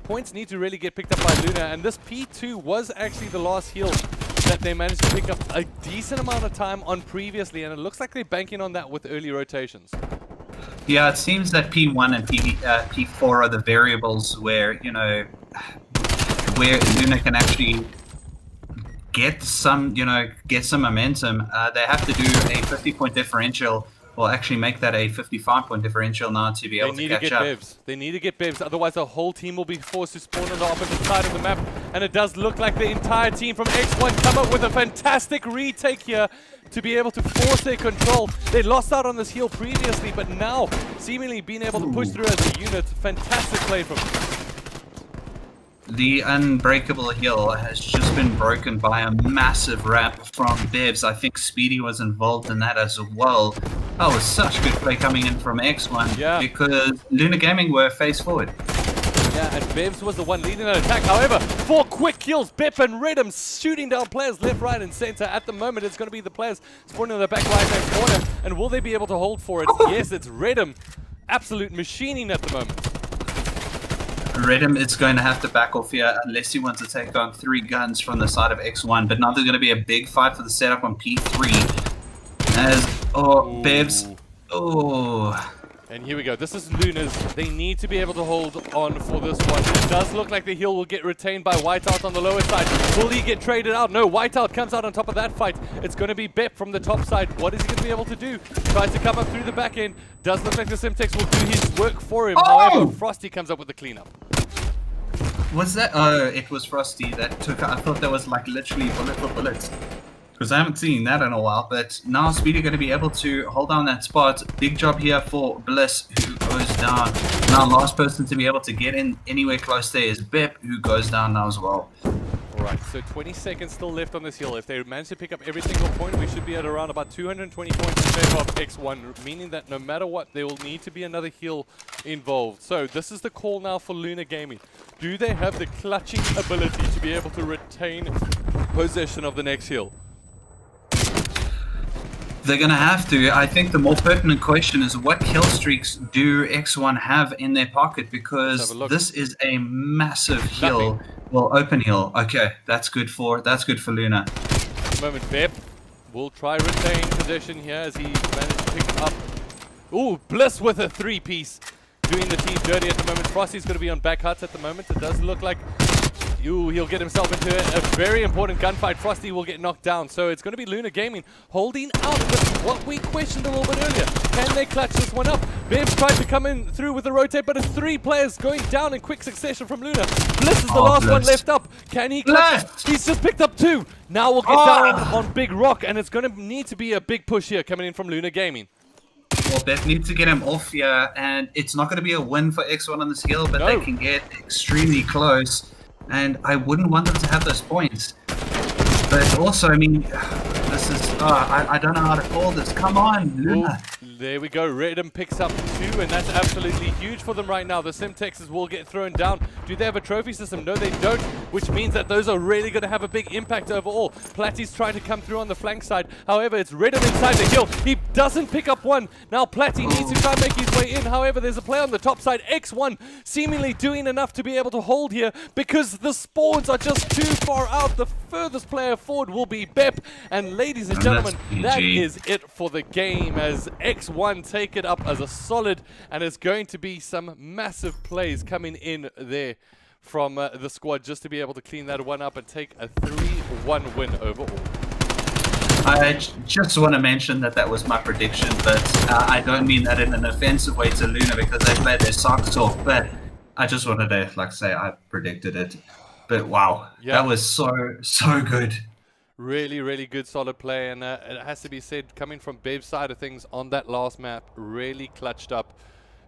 points need to really get picked up by Lunar, and this P2 was actually the last heal that they managed to pick up a decent amount of time on previously, and it looks like they're banking on that with early rotations. Yeah, it seems that P1 and P4 are the variables where, you know, where Lunar can actually get some, get some momentum. They have to do a 50-point differential, or actually make that a 55-point differential now to be able to catch up. They need to get bevs, otherwise the whole team will be forced to spawn on the opposite side of the map. And it does look like the entire team from xOne come up with a fantastic retake here to be able to force their control. They lost out on this heal previously, but now seemingly being able to push through as a unit. Fantastic play from them. The unbreakable heal has just been broken by a massive wrap from Bevs. I think Speedy was involved in that as well. That was such good play coming in from xOne, because Lunar Gaming were face forward. Yeah, and Bevs was the one leading that attack. However, 4 quick kills. Bep and Redham shooting down players left, right, and center. At the moment, it's going to be the players spawning in the back right-hand corner. And will they be able to hold for it? Yes, it's Redham. Absolute machining at the moment. Redham is going to have to back off here unless he wants to take on 3 guns from the side of xOne. But now there's going to be a big fight for the setup on P3. As, Bevs. Oh. And here we go. This is Lunar's. They need to be able to hold on for this one. It does look like the heal will get retained by Whiteout on the lower side. Will he get traded out? No, Whiteout comes out on top of that fight. It's going to be Bep from the top side. What is he going to be able to do? Tries to come up through the back end. Does look like the Simtex will do his work for him. However, Frosty comes up with the cleanup. Was that? Oh, it was Frosty that took. I thought that was like literally bullet for bullet. Because I haven't seen that in a while, but now Speedy going to be able to hold down that spot. Big job here for Bliss, who goes down. Now last person to be able to get in anywhere close there is Bep, who goes down now as well. Alright, so 20 seconds still left on this hill. If they manage to pick up every single point, we should be at around about 220 points in favor of xOne, meaning that no matter what, there will need to be another heal involved. So this is the call now for Lunar Gaming. Do they have the clutching ability to be able to retain possession of the next hill? They're going to have to. I think the more pertinent question is what kill streaks do xOne have in their pocket, because this is a massive heal. Well, open heal. Okay, that's good for Lunar. At the moment, Bep will try retain possession here as he managed to pick up. Ooh, Bliss with a 3-piece. Doing the team dirty at the moment. Frosty's going to be on back huts at the moment. It does look like he'll get himself into a very important gunfight. Frosty will get knocked down. So it's going to be Lunar Gaming holding out. But what we questioned a little bit earlier, can they clutch this one up? Bev's tried to come in through with a rotate, but it's 3 players going down in quick succession from Lunar. Bliss is the last one left up. Can he clutch? He's just picked up 2. Now we'll get down on Big Rock, and it's going to need to be a big push here coming in from Lunar Gaming. Well, Beth needs to get him off here, and it's not going to be a win for xOne on this hill, but they can get extremely close. And I wouldn't want them to have those points. But also, I mean, this is... I don't know how to call this. Come on, Lunar. There we go. Redham picks up 2, and that's absolutely huge for them right now. The Simtexes will get thrown down. Do they have a trophy system? No, they don't, which means that those are really going to have a big impact overall. Platty's trying to come through on the flank side. However, it's Redham inside the hill. He doesn't pick up 1. Now Platty needs to try and make his way in. However, there's a play on the top side. xOne seemingly doing enough to be able to hold here because the spawns are just too far out. The furthest player forward will be Bep. And ladies and gentlemen, that is it for the game as xOne take it up as a solid, and it's going to be some massive plays coming in there from the squad just to be able to clean that one up and take a 3-1 win overall. I just want to mention that was my prediction, but I don't mean that in an offensive way to Lunar because they played their socks off, but I just wanted to say I predicted it. But wow, that was so good. Really, really good solid play, and it has to be said, coming from Bev's side of things on that last map, really clutched up.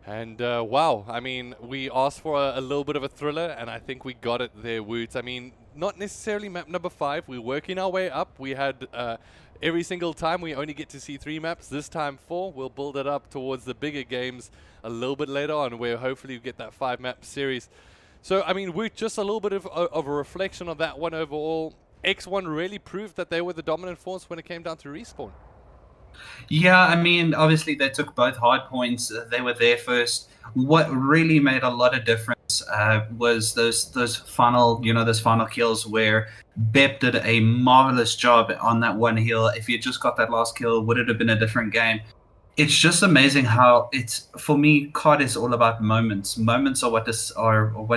And wow, I mean, we asked for a little bit of a thriller, and I think we got it there, Woots. I mean, not necessarily map number 5. We're working our way up. We had every single time we only get to see 3 maps. This time 4. We'll build it up towards the bigger games a little bit later on, where hopefully we get that 5-map series. So, I mean, Woot, just a little bit of a reflection on that one overall. xOne really proved that they were the dominant force when it came down to respawn. Yeah, I mean, obviously they took both hard points. They were there first. What really made a lot of difference was those final, those final kills where Bep did a marvelous job on that one heal. If you just got that last kill, would it have been a different game? it's just amazing how it's, for me, COD is all about moments. Moments are what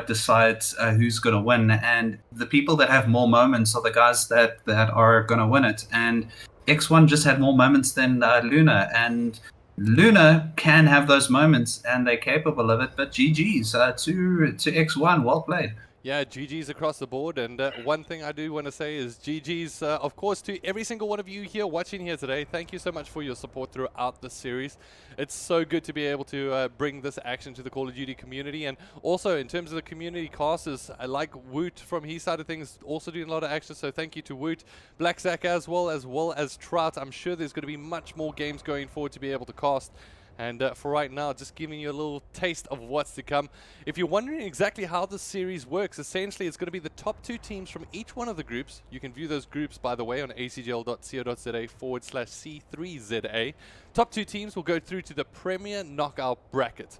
decides who's going to win, and the people that have more moments are the guys that are going to win it. And xOne just had more moments than Lunar, and Lunar can have those moments, and they're capable of it. But GG's to xOne, well played. Yeah, GG's across the board, and one thing I do want to say is GG's, of course, to every single one of you here watching here today. Thank you so much for your support throughout the series. It's so good to be able to bring this action to the Call of Duty community, and also in terms of the community casters, I like Woot from his side of things also doing a lot of action, so thank you to Woot, Black Zack as well as Trout. I'm sure there's going to be much more games going forward to be able to cast. And for right now, just giving you a little taste of what's to come. If you're wondering exactly how this series works, essentially it's going to be the top 2 teams from each one of the groups. You can view those groups, by the way, on acgl.co.za/C3ZA. Top 2 teams will go through to the Premier Knockout Bracket.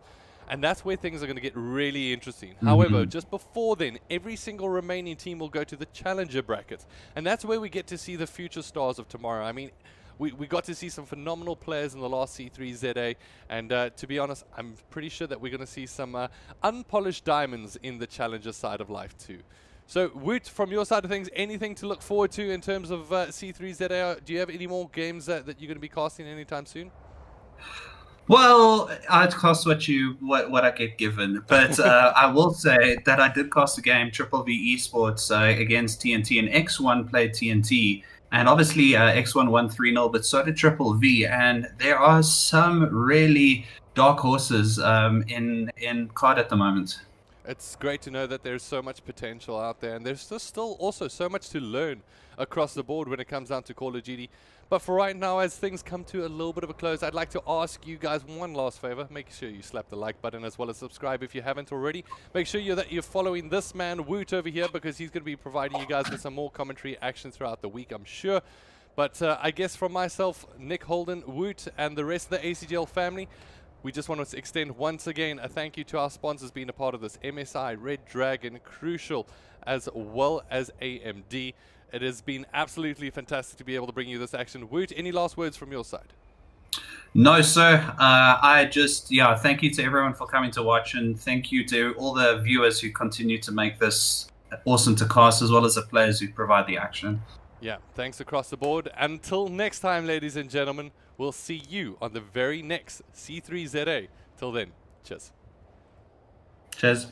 And that's where things are going to get really interesting. However, just before then, every single remaining team will go to the Challenger Bracket. And that's where we get to see the future stars of tomorrow. I mean, we got to see some phenomenal players in the last C3ZA, and to be honest, I'm pretty sure that we're going to see some unpolished diamonds in the Challenger side of life too. So, Woot, from your side of things, anything to look forward to in terms of C3ZA? Do you have any more games that you're going to be casting anytime soon? Well, I'd cast what I get given, but I will say that I did cast a game, Triple V Esports, against TNT, and xOne played TNT. And obviously, xOne won 3-0, but so did Triple V. And there are some really dark horses in COD at the moment. It's great to know that there's so much potential out there, and there's still also so much to learn across the board when it comes down to Call of Duty. But for right now, as things come to a little bit of a close, I'd like to ask you guys one last favor. Make sure you slap the like button as well as subscribe if you haven't already. Make sure that you're following this man, Woot, over here, because he's going to be providing you guys with some more commentary action throughout the week, I'm sure. But I guess from myself, Nick Holden, Woot, and the rest of the ACGL family, we just want to extend once again a thank you to our sponsors being a part of this. MSI, Red Dragon, Crucial, as well as AMD. It has been absolutely fantastic to be able to bring you this action. Woot, any last words from your side? No, sir. I just, thank you to everyone for coming to watch, and thank you to all the viewers who continue to make this awesome to cast, as well as the players who provide the action. Yeah, thanks across the board. Until next time, ladies and gentlemen, we'll see you on the very next C3ZA. Till then, cheers. Cheers.